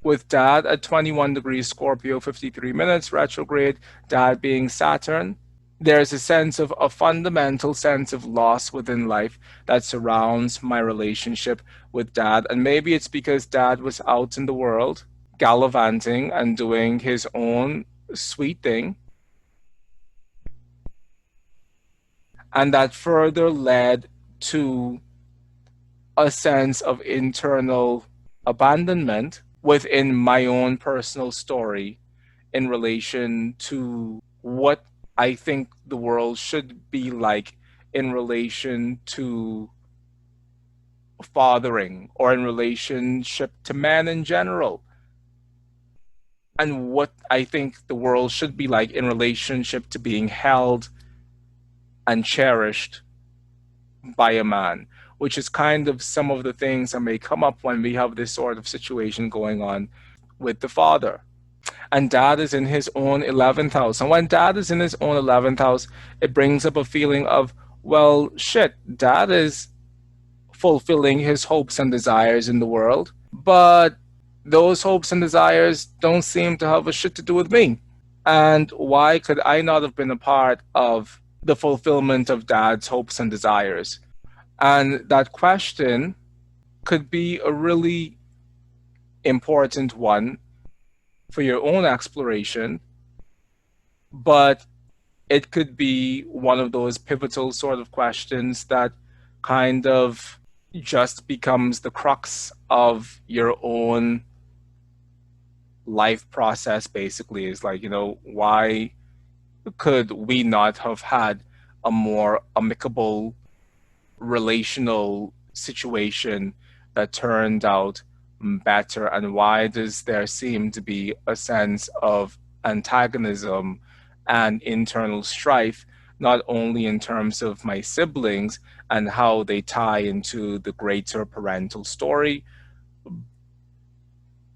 with dad at 21 degrees Scorpio, 53 minutes retrograde, dad being Saturn, there's a sense of a fundamental sense of loss within life that surrounds my relationship with dad. And maybe it's because dad was out in the world gallivanting and doing his own sweet thing. And that further led to a sense of internal abandonment within my own personal story in relation to what I think the world should be like in relation to fathering or in relationship to men in general, and what I think the world should be like in relationship to being held and cherished by a man, which is kind of some of the things that may come up when we have this sort of situation going on with the father. And dad is in his own 11th house. And when dad is in his own 11th house, it brings up a feeling of, well, shit, dad is fulfilling his hopes and desires in the world, but those hopes and desires don't seem to have a shit to do with me. And why could I not have been a part of the fulfillment of dad's hopes and desires? And that question could be a really important one for your own exploration, but it could be one of those pivotal sort of questions that kind of just becomes the crux of your own life process, basically. Is like, why could we not have had a more amicable relational situation that turned out better, and why does there seem to be a sense of antagonism and internal strife, not only in terms of my siblings and how they tie into the greater parental story,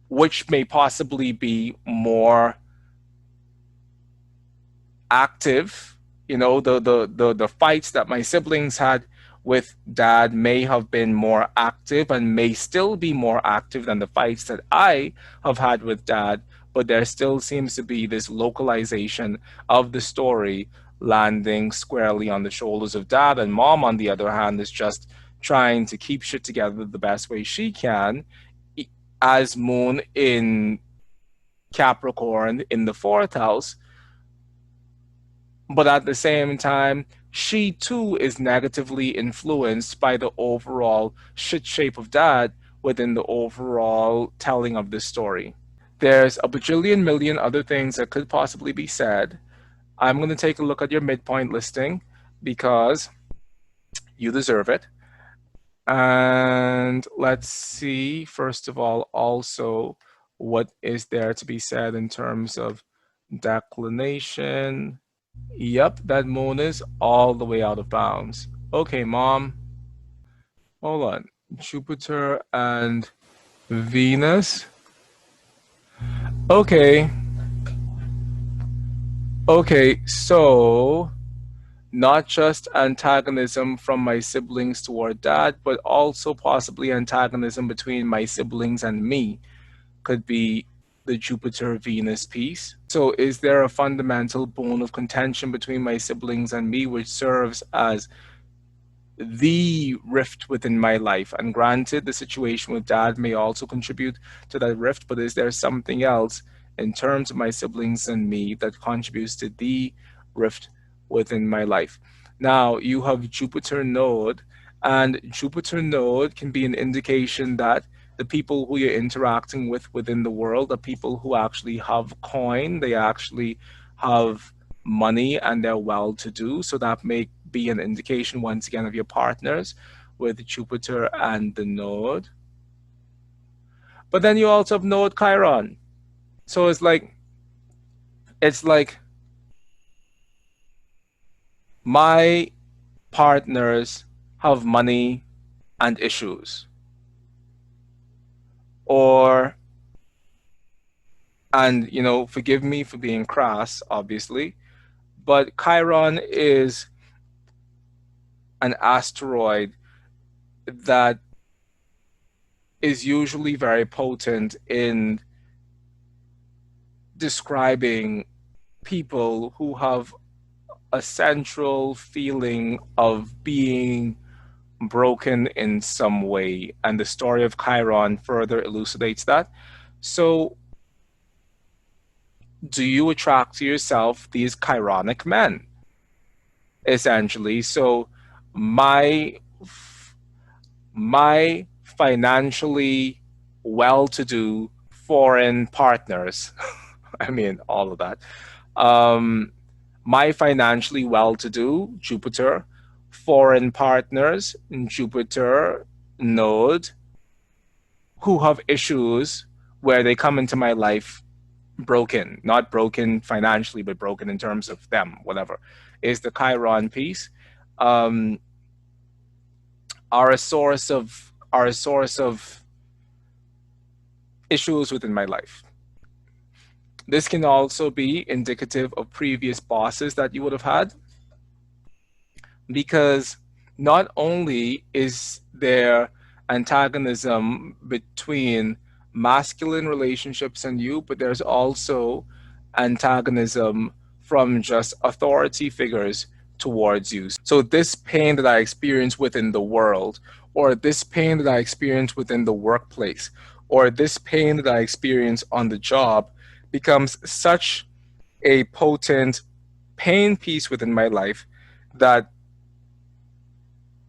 which may possibly be more active. The fights that my siblings had with dad may have been more active and may still be more active than the fights that I have had with dad, but there still seems to be this localization of the story landing squarely on the shoulders of dad, and mom, on the other hand, is just trying to keep shit together the best way she can, as moon in Capricorn in the fourth house. But at the same time, she too is negatively influenced by the overall shit shape of dad within the overall telling of this story. There's a bajillion million other things that could possibly be said. I'm going to take a look at your midpoint listing because you deserve it. And let's see, first of all, also what is there to be said in terms of declination. Yep, that moon is all the way out of bounds. Okay, mom. Hold on. Jupiter and Venus. Okay. Okay, so not just antagonism from my siblings toward dad, but also possibly antagonism between my siblings and me could be the Jupiter Venus piece. So, is there a fundamental bone of contention between my siblings and me, which serves as the rift within my life? And granted, the situation with dad may also contribute to that rift, but is there something else in terms of my siblings and me that contributes to the rift within my life? Now, you have Jupiter node, and Jupiter node can be an indication that the people who you're interacting with within the world are people who actually have coin, they actually have money, and they're well to do. So that may be an indication once again of your partners with Jupiter and the node. But then you also have node Chiron. So it's like my partners have money and issues. Or, and forgive me for being crass, obviously, but Chiron is an asteroid that is usually very potent in describing people who have a central feeling of being broken in some way. And the story of Chiron further elucidates that. So, do you attract to yourself these Chironic men? essentially. So my my financially well-to-do foreign partners, I mean all of that. Um, my financially well-to-do Jupiter foreign partners, Jupiter node, who have issues where they come into my life broken, not broken financially, but broken in terms of them, whatever, is the Chiron piece, um, are a source of issues within my life. This can also be indicative of previous bosses that you would have had, because not only is there antagonism between masculine relationships and you, but there's also antagonism from just authority figures towards you. So, this pain that I experience within the world, or this pain that I experience within the workplace, or this pain that I experience on the job becomes such a potent pain piece within my life that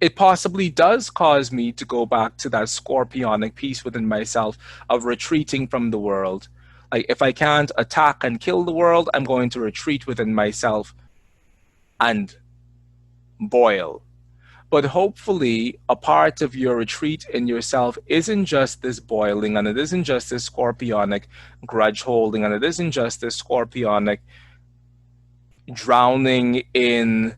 it possibly does cause me to go back to that scorpionic piece within myself of retreating from the world. Like, if I can't attack and kill the world, I'm going to retreat within myself and boil. But hopefully, a part of your retreat in yourself isn't just this boiling, and it isn't just this scorpionic grudge holding, and it isn't just this scorpionic drowning in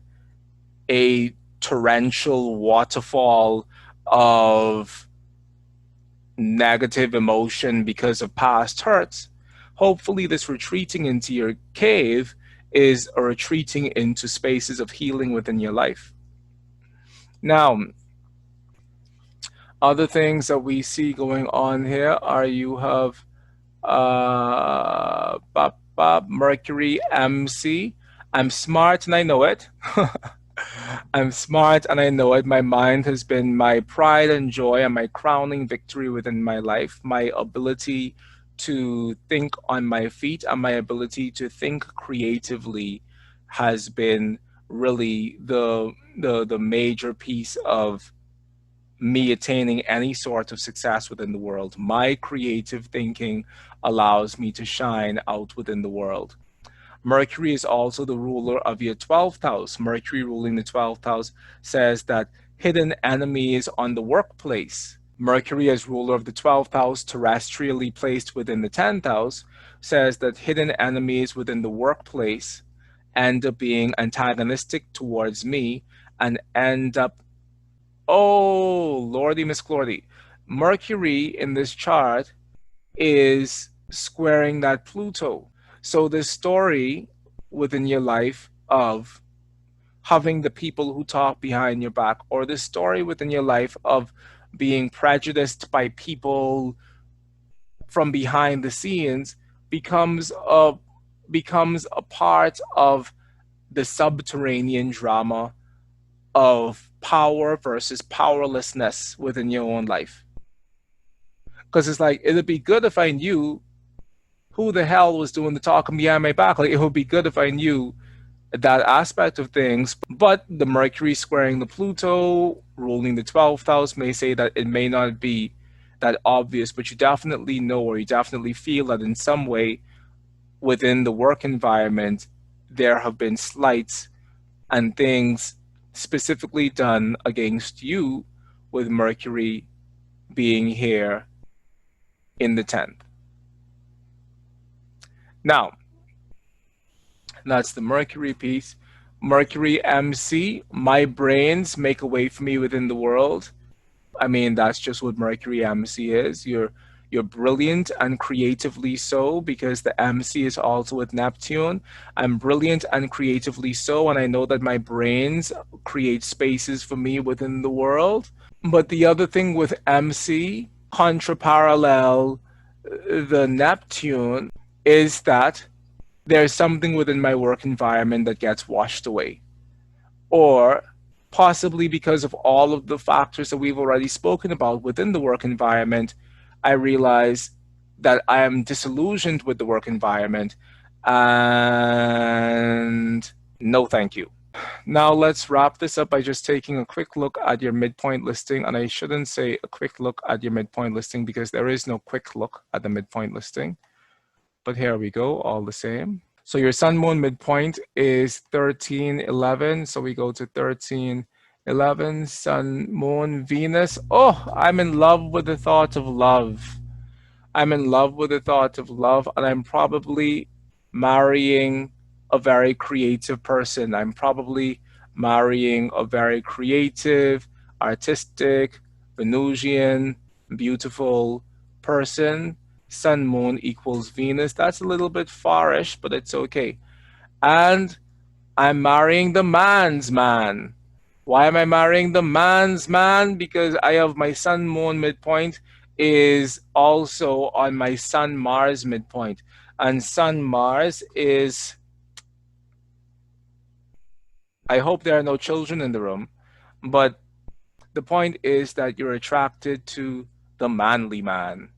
a torrential waterfall of negative emotion because of past hurts. Hopefully, this retreating into your cave is a retreating into spaces of healing within your life. Now, other things that we see going on here are you have Mercury MC. I'm smart and I know it. I'm smart and I know it. My mind has been my pride and joy and my crowning victory within my life. My ability to think on my feet and my ability to think creatively has been really the major piece of me attaining any sort of success within the world. My creative thinking allows me to shine out within the world. Mercury is also the ruler of your 12th house. Mercury ruling the 12th house says that hidden enemies on the workplace. Mercury, as ruler of the 12th house, terrestrially placed within the 10th house, says that hidden enemies within the workplace end up being antagonistic towards me and end up, oh, Lordy Miss Glordy. Mercury in this chart is squaring that Pluto. So this story within your life of having the people who talk behind your back, or the story within your life of being prejudiced by people from behind the scenes, becomes a part of the subterranean drama of power versus powerlessness within your own life. Because it's like, it'd be good if I knew who the hell was doing the talking behind my back. Like, it would be good if I knew that aspect of things. But the Mercury squaring the Pluto, ruling the 12th house, may say that it may not be that obvious, but you definitely know, or you definitely feel that in some way within the work environment, there have been slights and things specifically done against you, with Mercury being here in the 10th. Now, that's the Mercury piece. Mercury MC, my brains make a way for me within the world. I mean, that's just what Mercury MC is. You're brilliant and creatively so, because the MC is also with Neptune. I'm brilliant and creatively so, and I know that my brains create spaces for me within the world. But the other thing with MC, contra parallel the Neptune, is that there's something within my work environment that gets washed away. Or possibly because of all of the factors that we've already spoken about within the work environment, I realize that I am disillusioned with the work environment, and no thank you. Now let's wrap this up by just taking a quick look at your midpoint listing. And I shouldn't say a quick look at your midpoint listing because there is no quick look at the midpoint listing. But here we go, all the same. So your sun moon midpoint is 1311. So we go to 1311, sun moon Venus. Oh, I'm in love with the thought of love. I'm in love with the thought of love, and I'm probably marrying a very creative person. I'm probably marrying a very creative, artistic, Venusian, beautiful person. Sun, moon equals Venus. That's a little bit farish, but it's okay. And I'm marrying the man's man. Why am I marrying the man's man? Because I have my sun moon midpoint is also on my sun Mars midpoint. And sun Mars is, I hope there are no children in the room, but the point is that you're attracted to the manly man.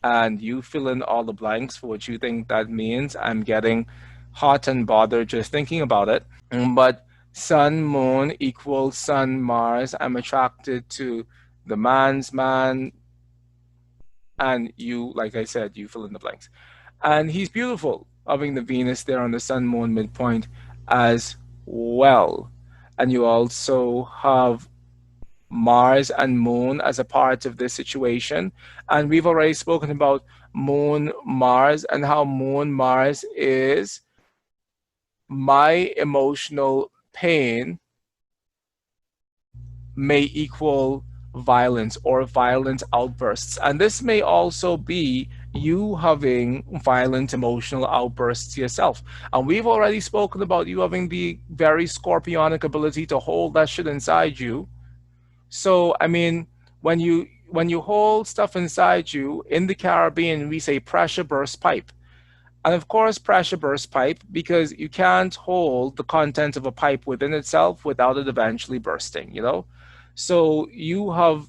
And you fill in all the blanks for what you think that means. I'm getting hot and bothered just thinking about it. But sun moon equals sun Mars. I'm attracted to the man's man, and you, like I said, you fill in the blanks. And he's beautiful, having the Venus there on the sun moon midpoint as well. And you also have Mars and Moon as a part of this situation. And we've already spoken about Moon Mars and how Moon Mars is my emotional pain may equal violence or violent outbursts. And this may also be you having violent emotional outbursts yourself. And we've already spoken about you having the very scorpionic ability to hold that shit inside you. So, I mean, when you hold stuff inside you, in the Caribbean, we say pressure burst pipe. And of course, pressure burst pipe because you can't hold the content of a pipe within itself without it eventually bursting, you know? So you have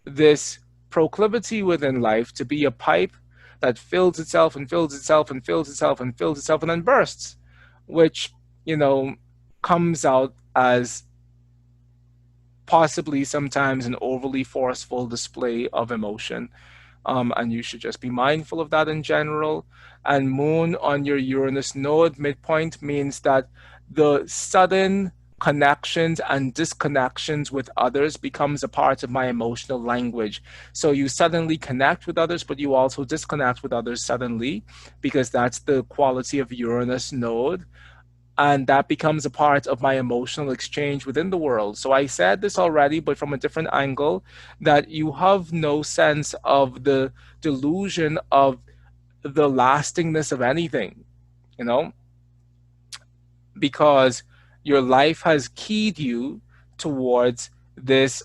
this proclivity within life to be a pipe that fills itself and fills itself and fills itself and fills itself and then bursts, which, you know, comes out as possibly sometimes an overly forceful display of emotion. And you should just be mindful of that in general. And moon on your Uranus node midpoint means that the sudden connections and disconnections with others becomes a part of my emotional language. So you suddenly connect with others, but you also disconnect with others suddenly, because that's the quality of Uranus node, and that becomes a part of my emotional exchange within the world. So I said this already, but from a different angle, that you have no sense of the delusion of the lastingness of anything, you know, because your life has keyed you towards this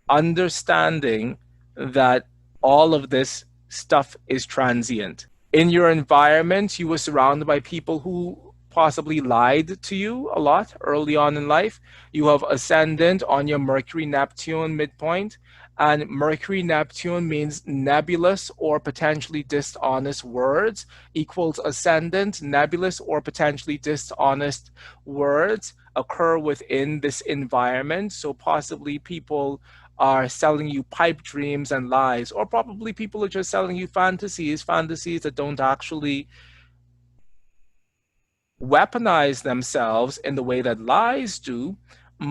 understanding that all of this stuff is transient. In your environment, you were surrounded by people who possibly lied to you a lot early on in life. You have ascendant on your Mercury Neptune midpoint, and Mercury Neptune means nebulous or potentially dishonest words equals ascendant. Nebulous or potentially dishonest words occur within this environment. So possibly people are selling you pipe dreams and lies, or probably people are just selling you fantasies that don't actually weaponize themselves in the way that lies do,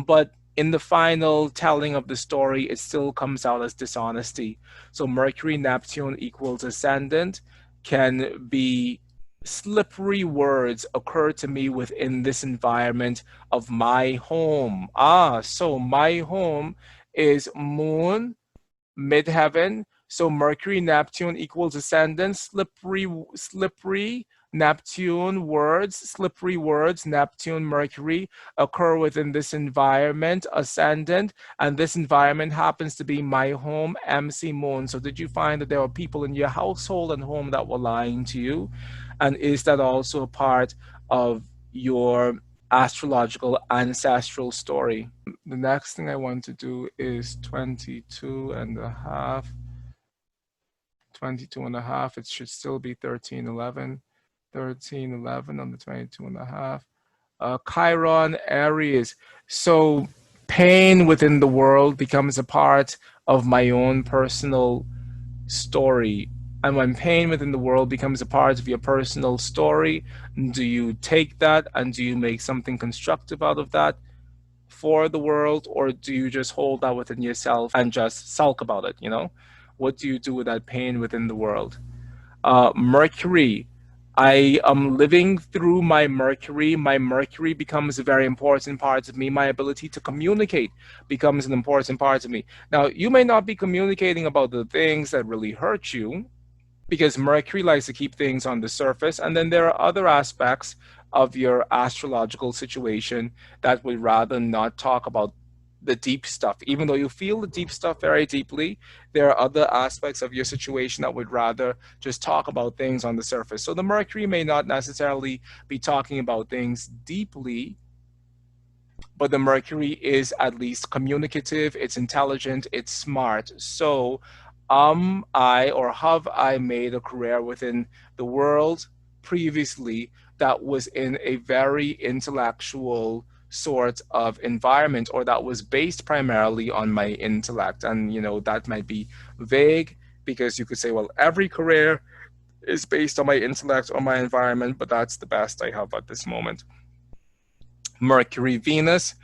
but in the final telling of the story, it still comes out as dishonesty. So Mercury Neptune equals ascendant can be slippery words occur to me within this environment of my home. So my home is moon midheaven. So Mercury, Neptune equals ascendant, slippery Neptune words, slippery words, Neptune, Mercury occur within this environment, ascendant, and this environment happens to be my home, MC Moon. So did you find that there were people in your household and home that were lying to you? And is that also a part of your astrological ancestral story? The next thing I want to do is 22 and a half. 22 and a half. It should still be 1311. 1311 on the 22 and a half. Chiron, Aries. So pain within the world becomes a part of my own personal story. And when pain within the world becomes a part of your personal story, do you take that and do you make something constructive out of that for the world, or do you just hold that within yourself and just sulk about it? What do you do with that pain within the world? Mercury. I am living through my Mercury. My Mercury becomes a very important part of me. My ability to communicate becomes an important part of me. Now, you may not be communicating about the things that really hurt you, because Mercury likes to keep things on the surface. And then there are other aspects of your astrological situation that would rather not talk about the deep stuff. Even though you feel the deep stuff very deeply, there are other aspects of your situation that would rather just talk about things on the surface. So the Mercury may not necessarily be talking about things deeply, but the Mercury is at least communicative, it's intelligent, it's smart. So, I or have I made a career within the world previously that was in a very intellectual sort of environment, or that was based primarily on my intellect? And, that might be vague, because you could say, well, every career is based on my intellect or my environment, but that's the best I have at this moment. Mercury, Venus.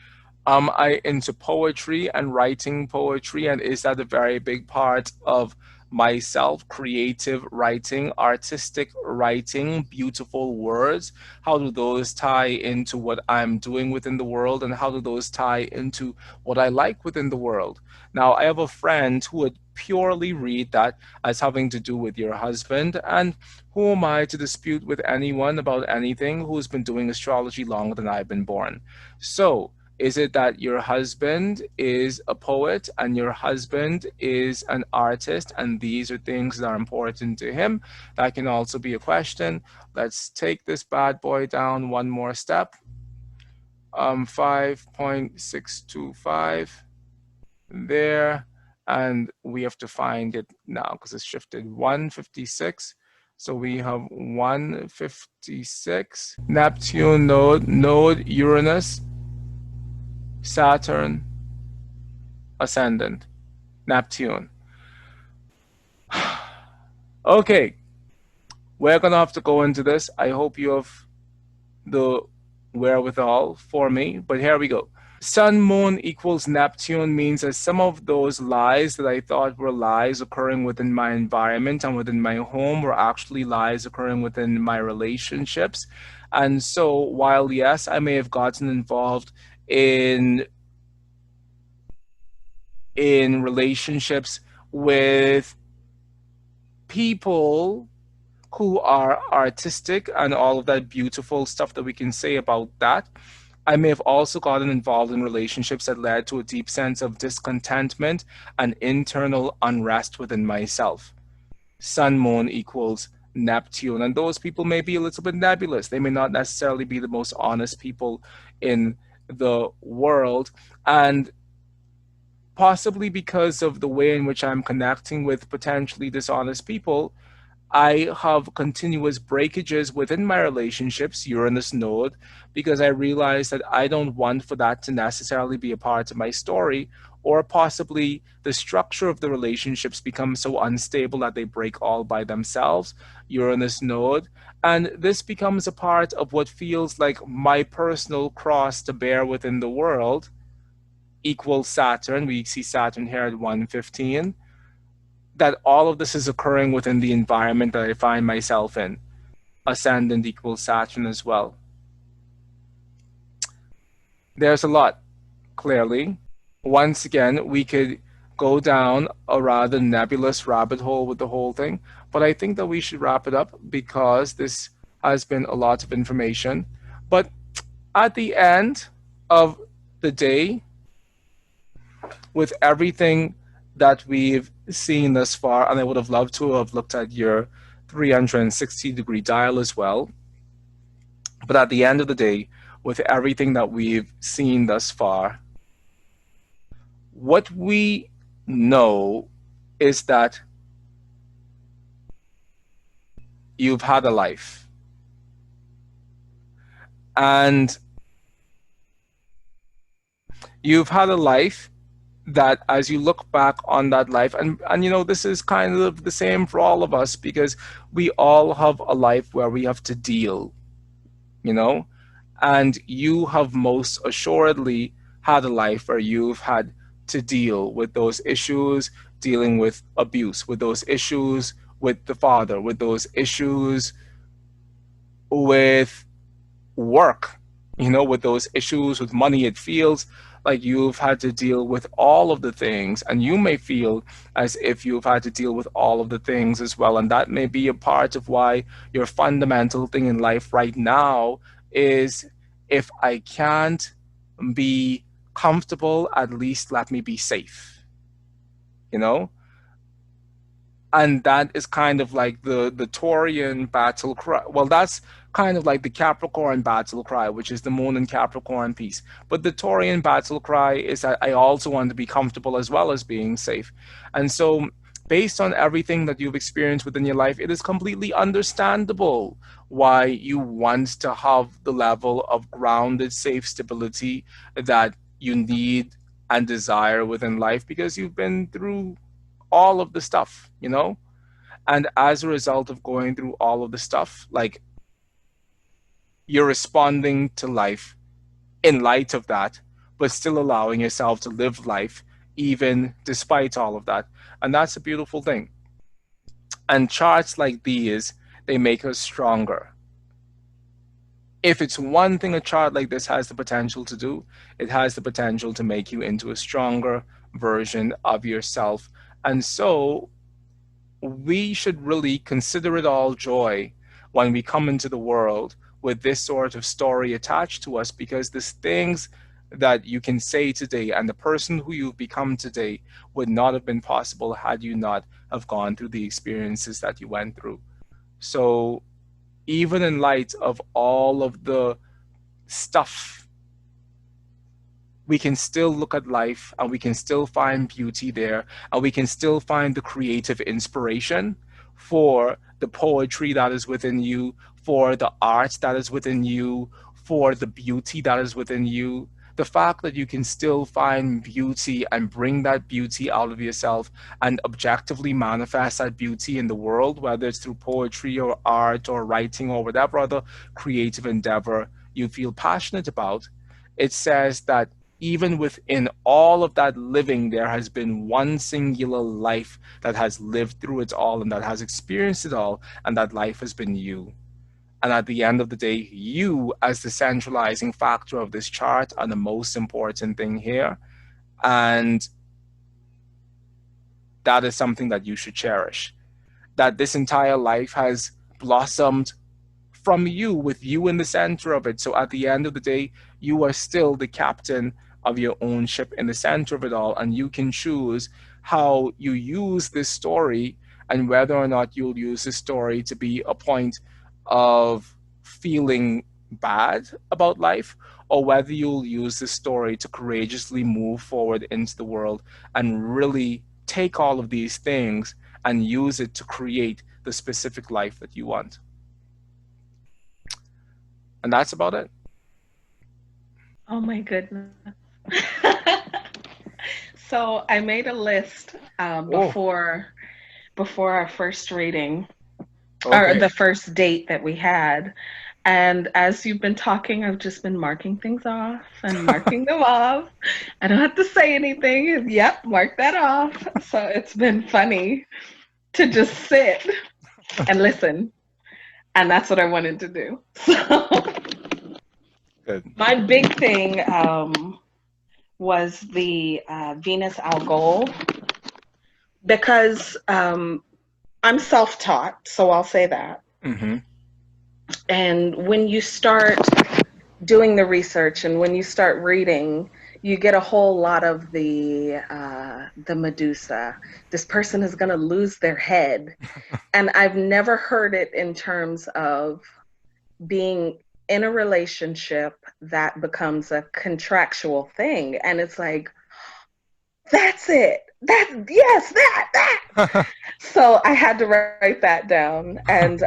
I into poetry and writing poetry, and is that a very big part of myself? Creative writing, artistic writing, beautiful words. How do those tie into what I'm doing within the world, and how do those tie into what I like within the world? Now, I have a friend who would purely read that as having to do with your husband, and who am I to dispute with anyone about anything who's been doing astrology longer than I've been born? So, is it that your husband is a poet and your husband is an artist, and these are things that are important to him? That can also be a question. Let's take this bad boy down one more step. 5.625 there. And we have to find it now because it's shifted 156. So we have 156. Neptune node Uranus, Saturn, ascendant, Neptune. Okay, we're gonna have to go into this. I hope you have the wherewithal for me, but here we go. Sun Moon equals Neptune means that some of those lies that I thought were lies occurring within my environment and within my home were actually lies occurring within my relationships. And so, while yes, I may have gotten involved in relationships with people who are artistic and all of that beautiful stuff that we can say about that, I may have also gotten involved in relationships that led to a deep sense of discontentment and internal unrest within myself. Sun Moon equals Neptune. And those people may be a little bit nebulous. They may not necessarily be the most honest people in the world. And possibly because of the way in which I'm connecting with potentially dishonest people, I have continuous breakages within my relationships, Uranus node, because I realize that I don't want for that to necessarily be a part of my story, or possibly the structure of the relationships becomes so unstable that they break all by themselves, Uranus node. And this becomes a part of what feels like my personal cross to bear within the world, equals Saturn. We see Saturn here at 115. That all of this is occurring within the environment that I find myself in. Ascendant equals Saturn as well. There's a lot, clearly. Once again, we could go down a rather nebulous rabbit hole with the whole thing, but I think that we should wrap it up because this has been a lot of information. But at the end of the day, with everything that we've seen thus far, and I would have loved to have looked at your 360-degree dial as well. But at the end of the day, with everything that we've seen thus far, what we know is that you've had a life. And You've had a life that, as you look back on that life, and this is kind of the same for all of us, because we all have a life where we have to deal, you know and you have most assuredly had a life where you've had to deal with those issues, dealing with abuse, with those issues with the father, with those issues with work, with those issues with money. It feels like you've had to deal with all of the things, and you may feel as if you've had to deal with all of the things as well. And that may be a part of why your fundamental thing in life right now is, if I can't be comfortable, at least let me be safe, you know? And that is kind of like the Taurian battle cry. Well, that's kind of like the Capricorn battle cry, which is the Moon and Capricorn piece. But the Taurian battle cry is that I also want to be comfortable as well as being safe. And so, based on everything that you've experienced within your life, it is completely understandable why you want to have the level of grounded, safe stability that you need and desire within life, because you've been through all of the stuff, And as a result of going through all of the stuff, like, you're responding to life in light of that, but still allowing yourself to live life even despite all of that. And that's a beautiful thing. And charts like these, they make us stronger. If it's one thing a chart like this has the potential to do, it has the potential to make you into a stronger version of yourself. And so we should really consider it all joy when we come into the world with this sort of story attached to us, because there's things that you can say today, and the person who you've become today would not have been possible had you not have gone through the experiences that you went through. So even in light of all of the stuff, we can still look at life and we can still find beauty there, and we can still find the creative inspiration for the poetry that is within you, for the art that is within you, for the beauty that is within you. The fact that you can still find beauty and bring that beauty out of yourself and objectively manifest that beauty in the world, whether it's through poetry or art or writing or whatever other creative endeavor you feel passionate about, it says that even within all of that living, there has been one singular life that has lived through it all and that has experienced it all, and that life has been you. And at the end of the day, you, as the centralizing factor of this chart, are the most important thing here. And that is something that you should cherish. That this entire life has blossomed from you, with you in the center of it. So at the end of the day, you are still the captain of your own ship in the center of it all, and you can choose how you use this story, and whether or not you'll use this story to be a point of feeling bad about life, or whether you'll use this story to courageously move forward into the world and really take all of these things and use it to create the specific life that you want. And that's about it. Oh my goodness. So I made a list Oh, before our first reading, or okay. the first date that we had. And as you've been talking, I've just been marking things off and marking them off. I don't have to say anything. Yep, mark that off. So it's been funny to just sit and listen. And that's what I wanted to do. So Good. my big thing was the Venus Algol, because I'm self taught, so I'll say that. Mm-hmm. And when you start doing the research and when you start reading, you get a whole lot of the Medusa. This person is going to lose their head, and I've never heard it in terms of being in a relationship that becomes a contractual thing, and it's like, that's it. That, yes, that. So I had to write that down. And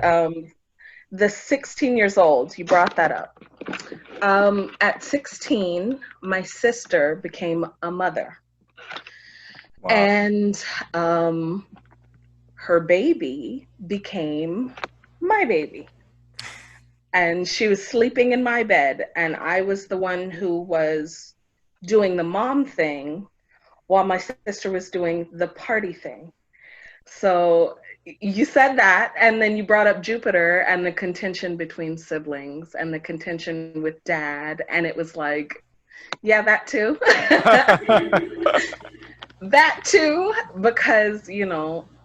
the 16 years old, you brought that up. At 16, my sister became a mother. Wow. And um, her baby became my baby. And she was sleeping in my bed, and I was the one who was doing the mom thing while my sister was doing the party thing. So you said that, and then you brought up Jupiter and the contention between siblings and the contention with dad, and it was like, yeah, that too. That too, because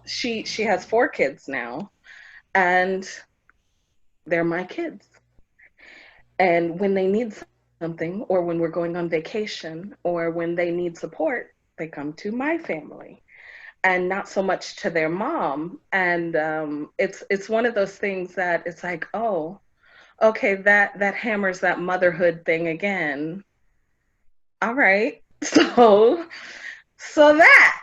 she has 4 kids now, and they're my kids. And when they need something, or when we're going on vacation, or when they need support, they come to my family and not so much to their mom. And it's one of those things that it's like, oh, okay, that hammers that motherhood thing again. All right, so that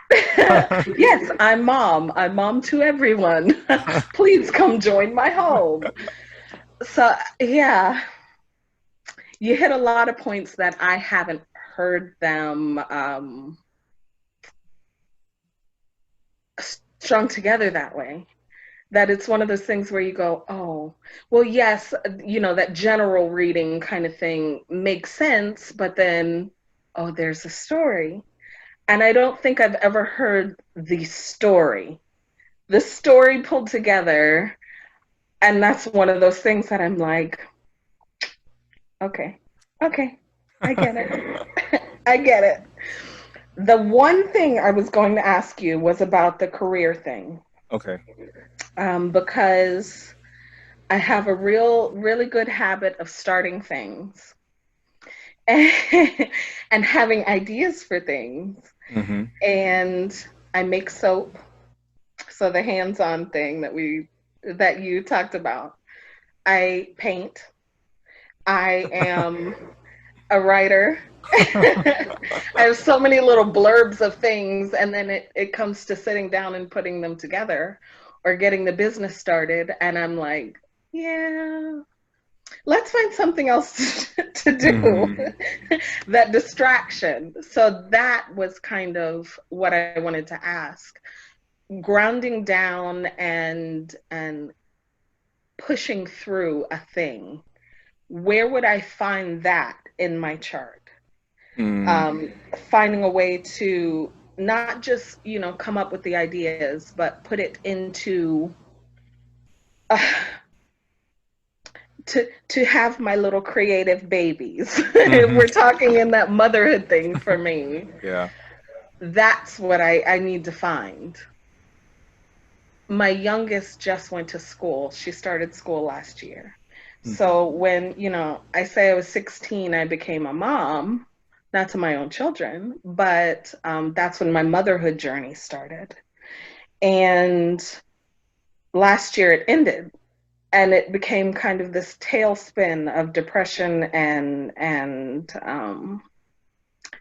yes, I'm mom to everyone. Please come join my home. So yeah, you hit a lot of points that I haven't heard them strung together that way. That it's one of those things where you go, oh, well, yes, that general reading kind of thing makes sense, but then, oh, there's a story. And I don't think I've ever heard the story pulled together. And that's one of those things that I'm like, okay, okay, I get it. I get it. The one thing I was going to ask you was about the career thing. Okay. Because I have a really good habit of starting things and, and having ideas for things. Mm-hmm. And I make soap. So the hands-on thing that you talked about. I paint. I am a writer. I have so many little blurbs of things, and then it comes to sitting down and putting them together or getting the business started. And I'm like, yeah, let's find something else to do. Mm-hmm. That distraction. So that was kind of what I wanted to ask. Grounding down and pushing through a thing. Where would I find that in my chart? Mm. um, Finding a way to not just come up with the ideas, but put it into uh, to have my little creative babies. If Mm-hmm. we're talking in that motherhood thing for me, Yeah. that's what I need to find. My youngest just went to school. She started school last year. Mm-hmm. So when, I say I was 16, I became a mom, not to my own children, but that's when my motherhood journey started. And last year it ended, and it became kind of this tailspin of depression and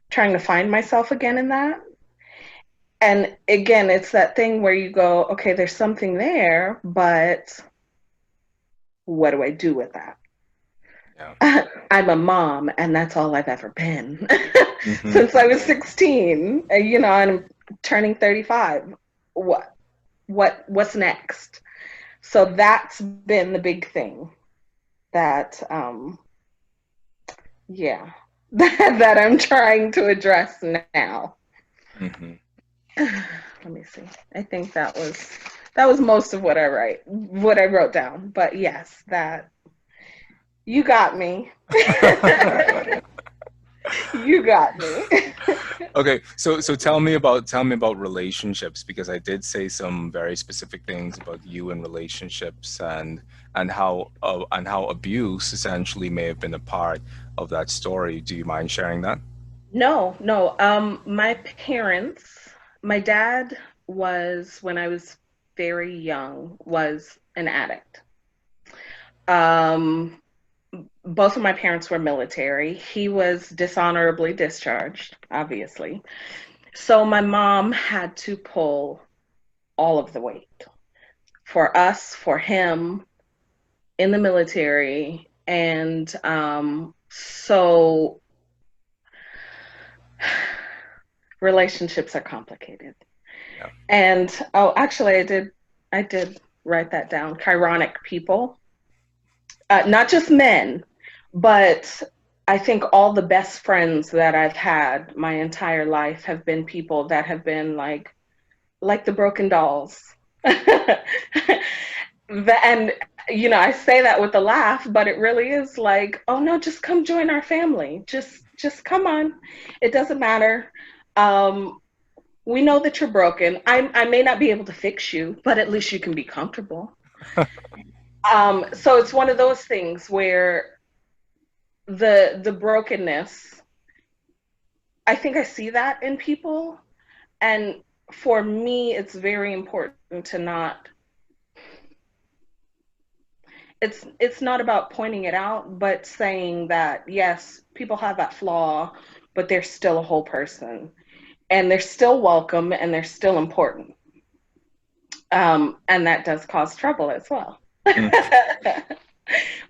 trying to find myself again in that. And again, it's that thing where you go, okay, there's something there, but what do I do with that? Yeah. I'm a mom, and that's all I've ever been Mm-hmm. since I was 16. And I'm turning 35. What what's next? So that's been the big thing that yeah, that I'm trying to address now. Mm-hmm. Let me see. I think that was most of what I wrote down. But yes, that you got me. You got me. Okay, so tell me about relationships, because I did say some very specific things about you and relationships, and how abuse essentially may have been a part of that story. Do you mind sharing that? No, no. My parents, my dad was, when I was very young, was an addict. Um, both of my parents were military. He was dishonorably discharged, obviously. So my mom had to pull all of the weight for us, for him in the military. And So relationships are complicated. Yeah. And oh, actually, I did write that down. Chironic people, not just men, but I think all the best friends that I've had my entire life have been people that have been like the broken dolls. And I say that with a laugh, but it really is like, oh no, just come join our family. Just come on. It doesn't matter. Um, we know that you're broken. I may not be able to fix you, but at least you can be comfortable. So it's one of those things where the brokenness, I think I see that in people. And for me, it's very important to not, it's not about pointing it out, but saying that yes, people have that flaw, but they're still a whole person and they're still welcome and they're still important. And that does cause trouble as well. Mm.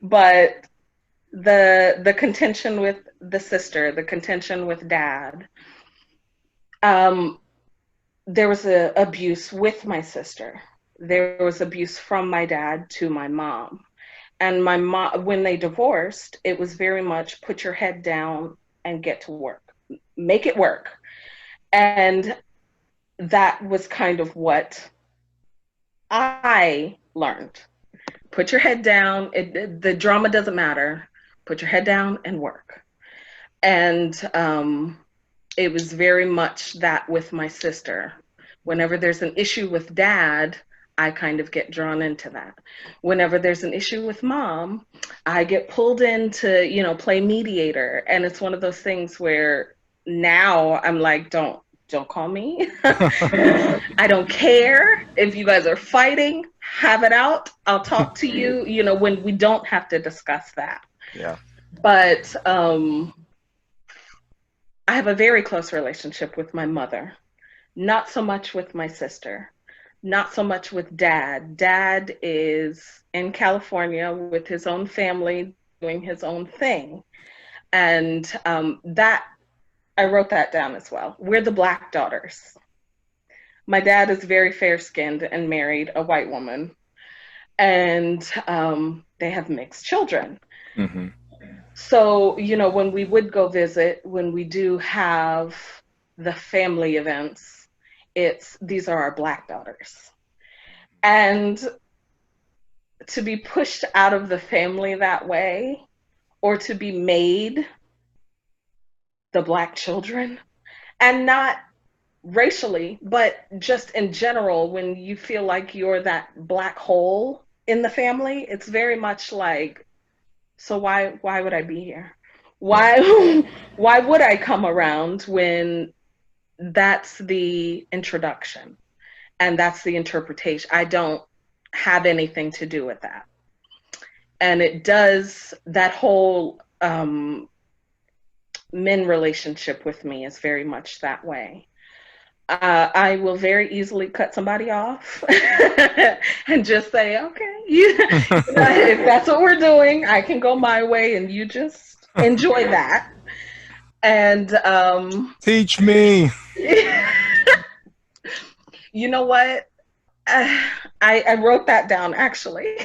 But the contention with the sister, the contention with dad, um, there was a abuse with my sister. There was abuse from my dad to my mom. And my mom, when they divorced, it was very much put your head down and get to work, make it work. And that was kind of what I learned. Put your head down. The drama doesn't matter. Put your head down and work. And it was very much that with my sister. Whenever there's an issue with dad, I kind of get drawn into that. Whenever there's an issue with mom, I get pulled in to, play mediator. And it's one of those things where now I'm like, don't call me. I don't care if you guys are fighting, have it out. I'll talk to you, when we don't have to discuss that. Yeah. But I have a very close relationship with my mother, not so much with my sister, not so much with dad. Dad is in California with his own family, doing his own thing. And that, I wrote that down as well. We're the Black daughters. My dad is very fair skinned and married a white woman. And they have mixed children. Mm-hmm. So, when we would go visit, when we do have the family events, these are our Black daughters. And to be pushed out of the family that way, or to be made the Black children, and not racially, but just in general, when you feel like you're that Black hole in the family, it's very much like, so why would I be here? Yeah. Why would I come around when that's the introduction and that's the interpretation? I don't have anything to do with that. And it does, that whole men relationship with me is very much that way. I will very easily cut somebody off and just say, okay, if that's what we're doing, I can go my way and you just enjoy that. And Teach me. you know what? I wrote that down actually.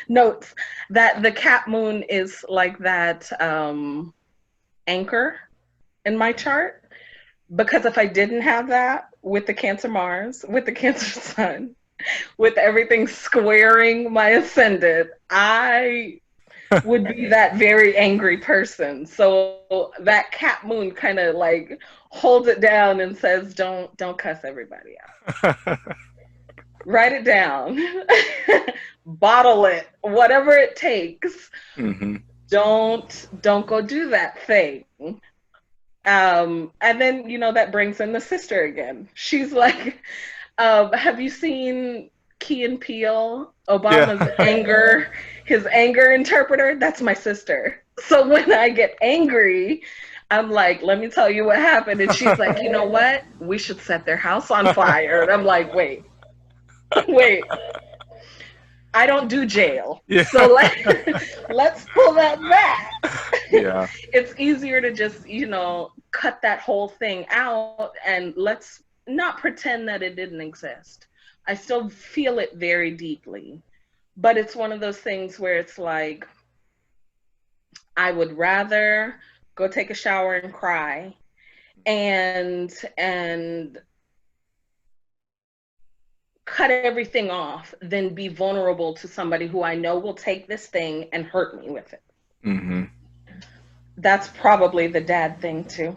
Notes that the Cap Moon is like that anchor in my chart. Because if I didn't have that with the Cancer Mars, with the Cancer Sun, with everything squaring my ascendant, I would be that very angry person. So that Cap Moon kind of like holds it down and says, don't cuss everybody out. Write it down. Bottle it, whatever it takes. Mm-hmm. Don't go do that thing. And then, that brings in the sister again. She's like, have you seen Key and Peele? Obama's Yeah. his anger interpreter? That's my sister. So when I get angry, I'm like, let me tell you what happened. And she's like, you know what? We should set their house on fire. And I'm like, wait. I don't do jail. Yeah. So let's pull that back. Yeah. It's easier to just, cut that whole thing out and let's not pretend that it didn't exist. I still feel it very deeply, but it's one of those things where it's like, I would rather go take a shower and cry and cut everything off than be vulnerable to somebody who I know will take this thing and hurt me with it. Mm-hmm. That's probably the dad thing too.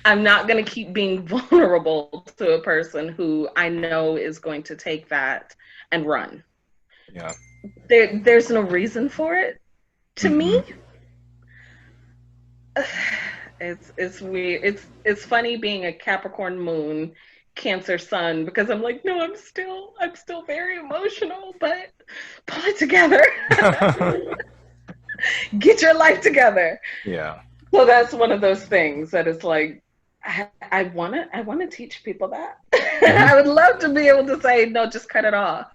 I'm not going to keep being vulnerable to a person who I know is going to take that and run. Yeah. There's no reason for it to me. It's weird. It's funny being a Capricorn moon, Cancer sun, because I'm like, no, I'm still very emotional, but pull it together. Get your life together. Yeah. So that's one of those things that it's like, I want to teach people that. I would love to be able to say, no, just cut it off.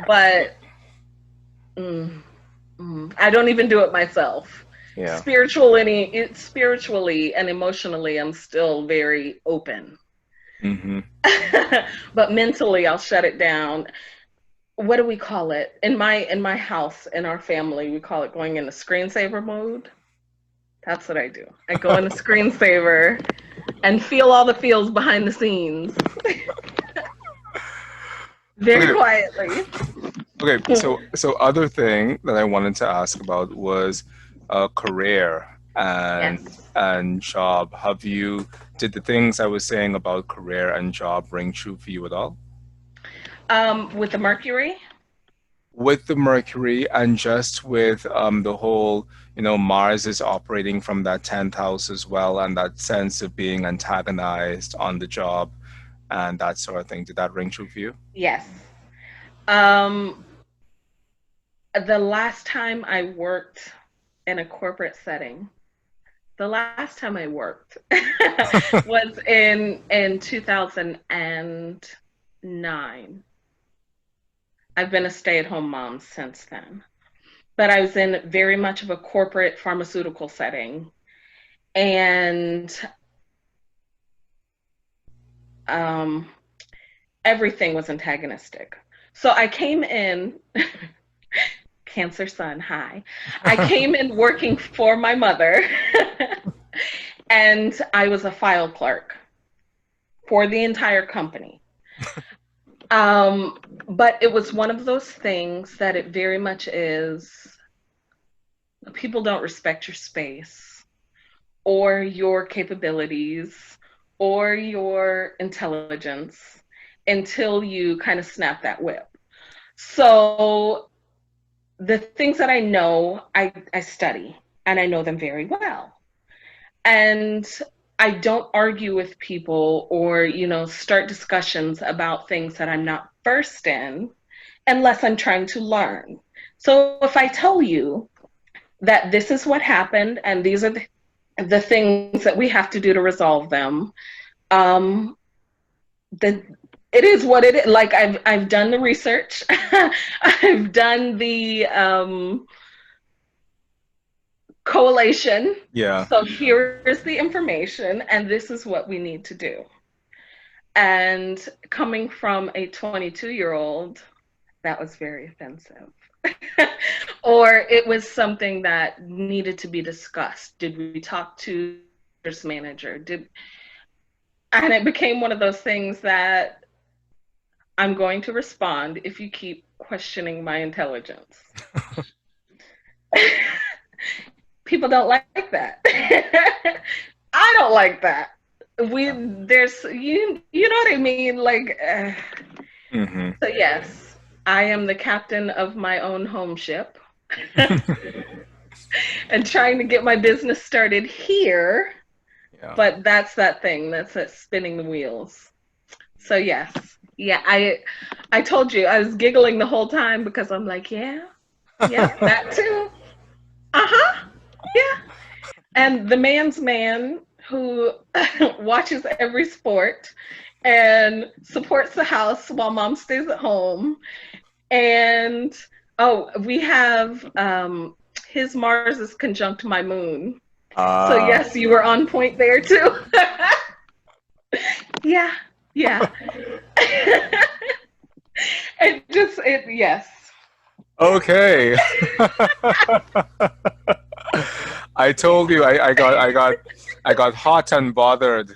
But I don't even do it myself. Yeah. Spiritually and emotionally, I'm still very open. Mm-hmm. But mentally, I'll shut it down. What do we call it? In my house, in our family, we call it going into screensaver mode. That's what I do. I go into screensaver and feel all the feels behind the scenes. Very quietly. Okay, so other thing that I wanted to ask about was career and job. Did the things I was saying about career and job ring true for you at all? With the Mercury? With the Mercury and just with the whole, Mars is operating from that 10th house as well, and that sense of being antagonized on the job and that sort of thing. Did that ring true for you? Yes. The last time I worked in a corporate setting, was in 2009. I've been a stay-at-home mom since then. But I was in very much of a corporate pharmaceutical setting. And everything was antagonistic. So I came in, Cancer sun, hi. I came in working for my mother, and I was a file clerk for the entire company. But it was one of those things that it very much is, people don't respect your space or your capabilities or your intelligence until you kind of snap that whip. So the things that I know, I study and I know them very well. And I don't argue with people or, start discussions about things that I'm not versed in unless I'm trying to learn. So if I tell you that this is what happened and these are the things that we have to do to resolve them, then it is what it is. Like I've done the research, I've done the collation. Yeah. So here is the information, and this is what we need to do. And coming from a 22-year-old, that was very offensive. Or it was something that needed to be discussed. Did we talk to this manager? And it became one of those things that I'm going to respond if you keep questioning my intelligence. People don't like that. I don't like that. There's you know what I mean? Like, So yes, I am the captain of my own home ship. And trying to get my business started here. Yeah. But that's that thing. That's that spinning the wheels. So yes. Yeah, I told you, I was giggling the whole time because I'm like, yeah, that too. Uh-huh. Yeah. And the man's man who watches every sport and supports the house while mom stays at home And oh, we have his Mars is conjunct my moon. So Ah. yes, you were on point there too. Yeah, yeah. Yes. Okay. I told you I got hot and bothered.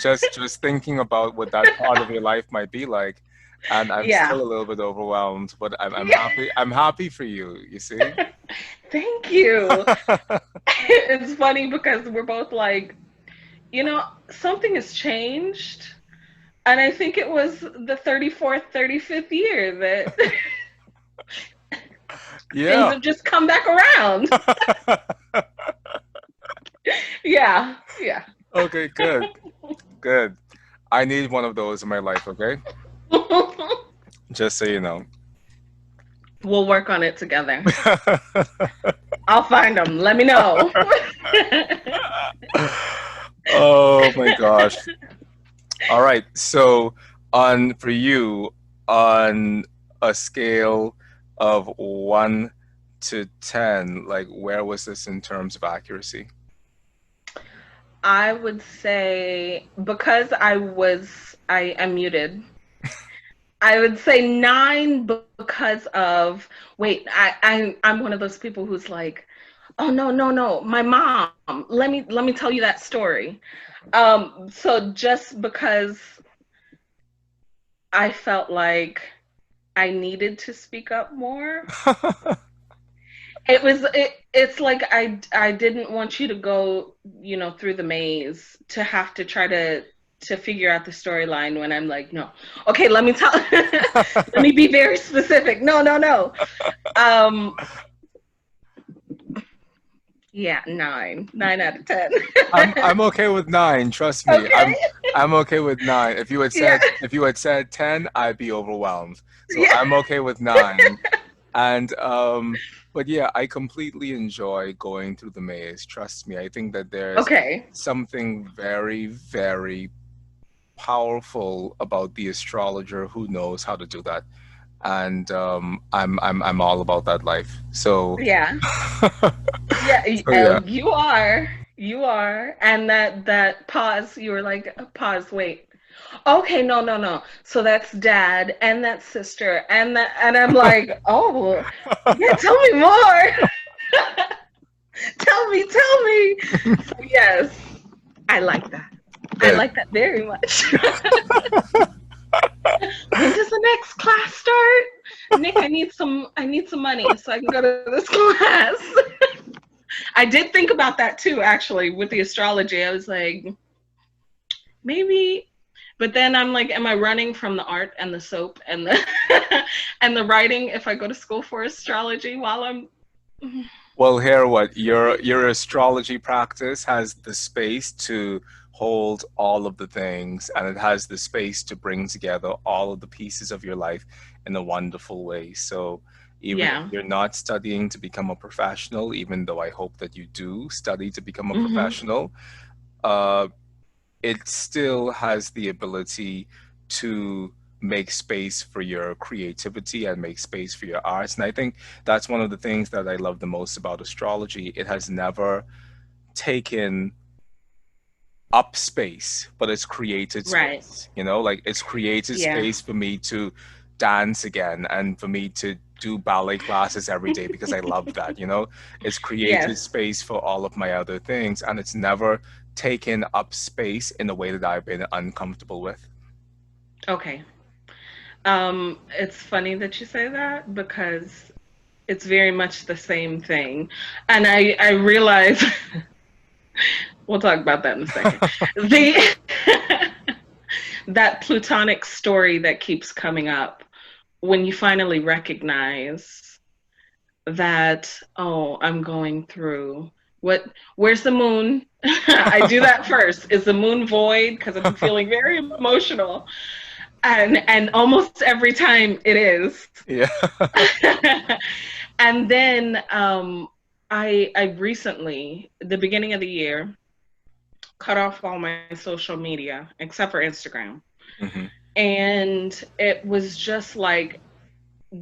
Just thinking about what that part of your life might be like, and I'm Yeah. still a little bit overwhelmed, but I'm happy. I'm happy for you. You see? Thank you. It's funny because we're both like, something has changed. And I think it was the 34th, 35th year that things Yeah. have just come back around. Yeah, yeah. Okay, good, good. I need one of those in my life, okay? Just so you know. We'll work on it together. I'll find them. Let me know. Oh my gosh. All right. So on for you, on a scale of 1 to 10, like where was this in terms of accuracy? I would say because I muted. I would say 9 because of wait, I'm one of those people who's like, oh no, no, no, my mom. Let me tell you that story. So just because I felt like I needed to speak up more, it's like I didn't want you to go, through the maze to have to try to figure out the storyline when I'm like, no. Okay, let me tell let me be very specific. No, no, no. Um yeah, 9. 9 out of 10. I'm okay with 9, trust me. Okay. I'm okay with 9. Yeah. If you had said 10, I'd be overwhelmed. So Yeah. I'm okay with 9. And but yeah, I completely enjoy going through the maze. Trust me. I think that there's Okay. something very, very powerful about the astrologer who knows how to do that. And I'm all about that life. So Yeah. Yeah, so yeah. you are. You are. And that pause, you were like, pause, wait. Okay, no, no, no. So that's dad and that sister and I'm like, oh, yeah, tell me more. Tell me. So yes, I like that. I Good. like that very much. When does the next class start? Nick, I need some money so I can go to this class. I did think about that too, actually, with the astrology. I was like, maybe, but then I'm like, am I running from the art and the soap and the and the writing if I go to school for astrology while I'm Well, here what your astrology practice has the space to hold all of the things, and it has the space to bring together all of the pieces of your life in a wonderful way. So even if yeah. you're not studying to become a professional, even though I hope that you do study to become a Hmm. professional, uh, it still has the ability to make space for your creativity and make space for your arts. And I think that's one of the things that I love the most about astrology. It has never taken up space, but it's created Right. space. You know, like it's created Yeah. space for me to dance again and for me to do ballet classes every day because I love that. You know, it's created Yes. space for all of my other things, and it's never taken up space in a way that I've been uncomfortable with. Okay. It's funny that you say that because it's very much the same thing. And I realize we'll talk about that in a second. The that plutonic story that keeps coming up when you finally recognize that, oh, I'm going through where's the moon? I do that first. Is the moon void? Because I'm feeling very emotional. And almost every time it is. Yeah. And then I recently, the beginning of the year, cut off all my social media except for Instagram. Hmm. And it was just like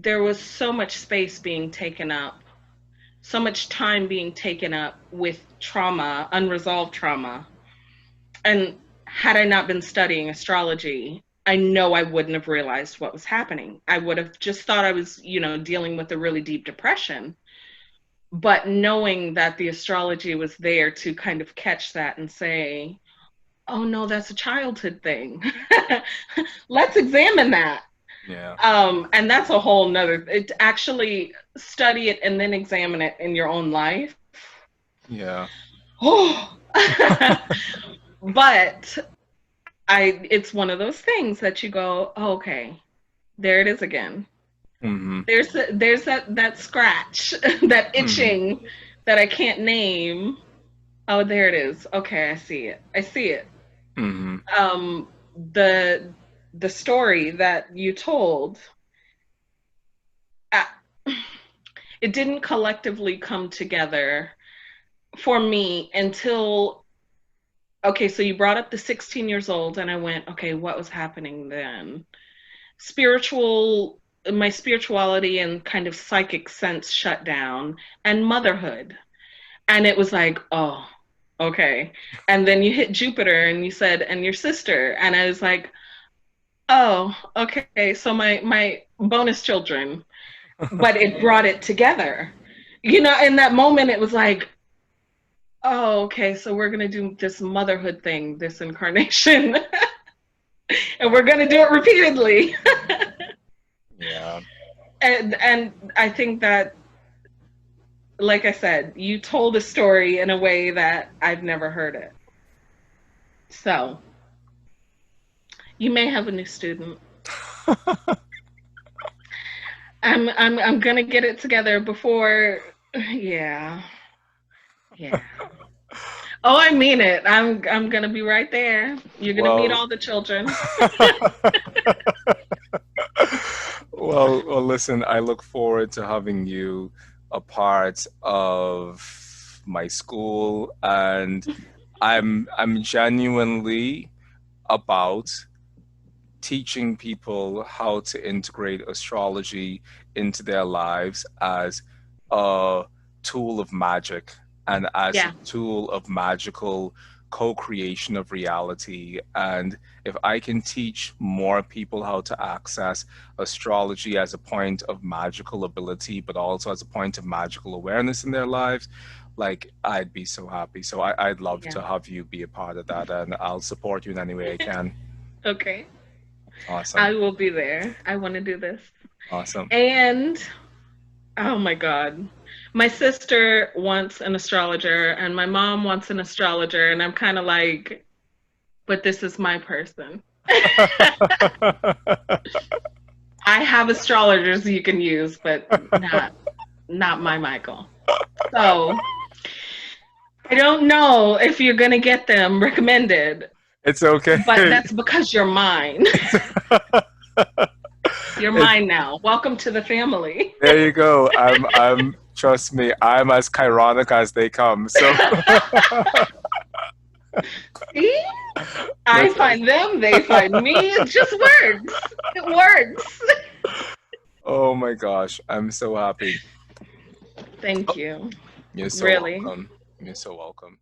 there was so much space being taken up, so much time being taken up with trauma, unresolved trauma. And had I not been studying astrology, I know I wouldn't have realized what was happening. I would have just thought I was, dealing with a really deep depression. But knowing that the astrology was there to kind of catch that and say, oh no, that's a childhood thing. Let's examine that. Yeah. And that's a whole nother, it actually study it and then examine it in your own life. Yeah. Oh, but it's one of those things that you go, oh, okay, there it is again. Mm-hmm. There's that scratch, that Mm-hmm. itching that I can't name. Oh, there it is. Okay, I see it. I see it. Mm-hmm. The story that you told, uh, it didn't collectively come together for me until, okay, so you brought up the 16 years old, and I went, okay, what was happening then? My spirituality and kind of psychic sense shut down, and motherhood. And it was like, oh, okay. And then you hit Jupiter and you said, and your sister. And I was like, oh, okay. So my bonus children, but it brought it together. In that moment, it was like, oh, okay. So we're going to do this motherhood thing, this incarnation, and we're going to do it repeatedly. Yeah. And I think that, like I said, you told a story in a way that I've never heard it. So you may have a new student. I'm gonna get it together before. Yeah, yeah. Oh, I mean it. I'm gonna be right there. You're gonna meet Well, all the children. well, listen, I look forward to having you a part of my school, and I'm genuinely about teaching people how to integrate astrology into their lives as a tool of magic and as a Yeah, tool of magical co-creation of reality. And if I can teach more people how to access astrology as a point of magical ability, but also as a point of magical awareness in their lives, like I'd be so happy. So I'd love yeah. to have you be a part of that, and I'll support you in any way I can. Okay, I Awesome. will be there. I want to do this. Awesome. And oh my God, my sister wants an astrologer, and my mom wants an astrologer, and I'm kind of like, but this is my person. I have astrologers you can use, but not my Mychal. So I don't know if you're gonna get them recommended, It's okay. but that's because you're mine. You're It's, mine now. Welcome to the family. there you go. Trust me, I'm as chironic as they come. So See? I that's find them, they find me. It just works. It works. oh my gosh, I'm so happy. Thank you. You're so Really. welcome. You're so welcome.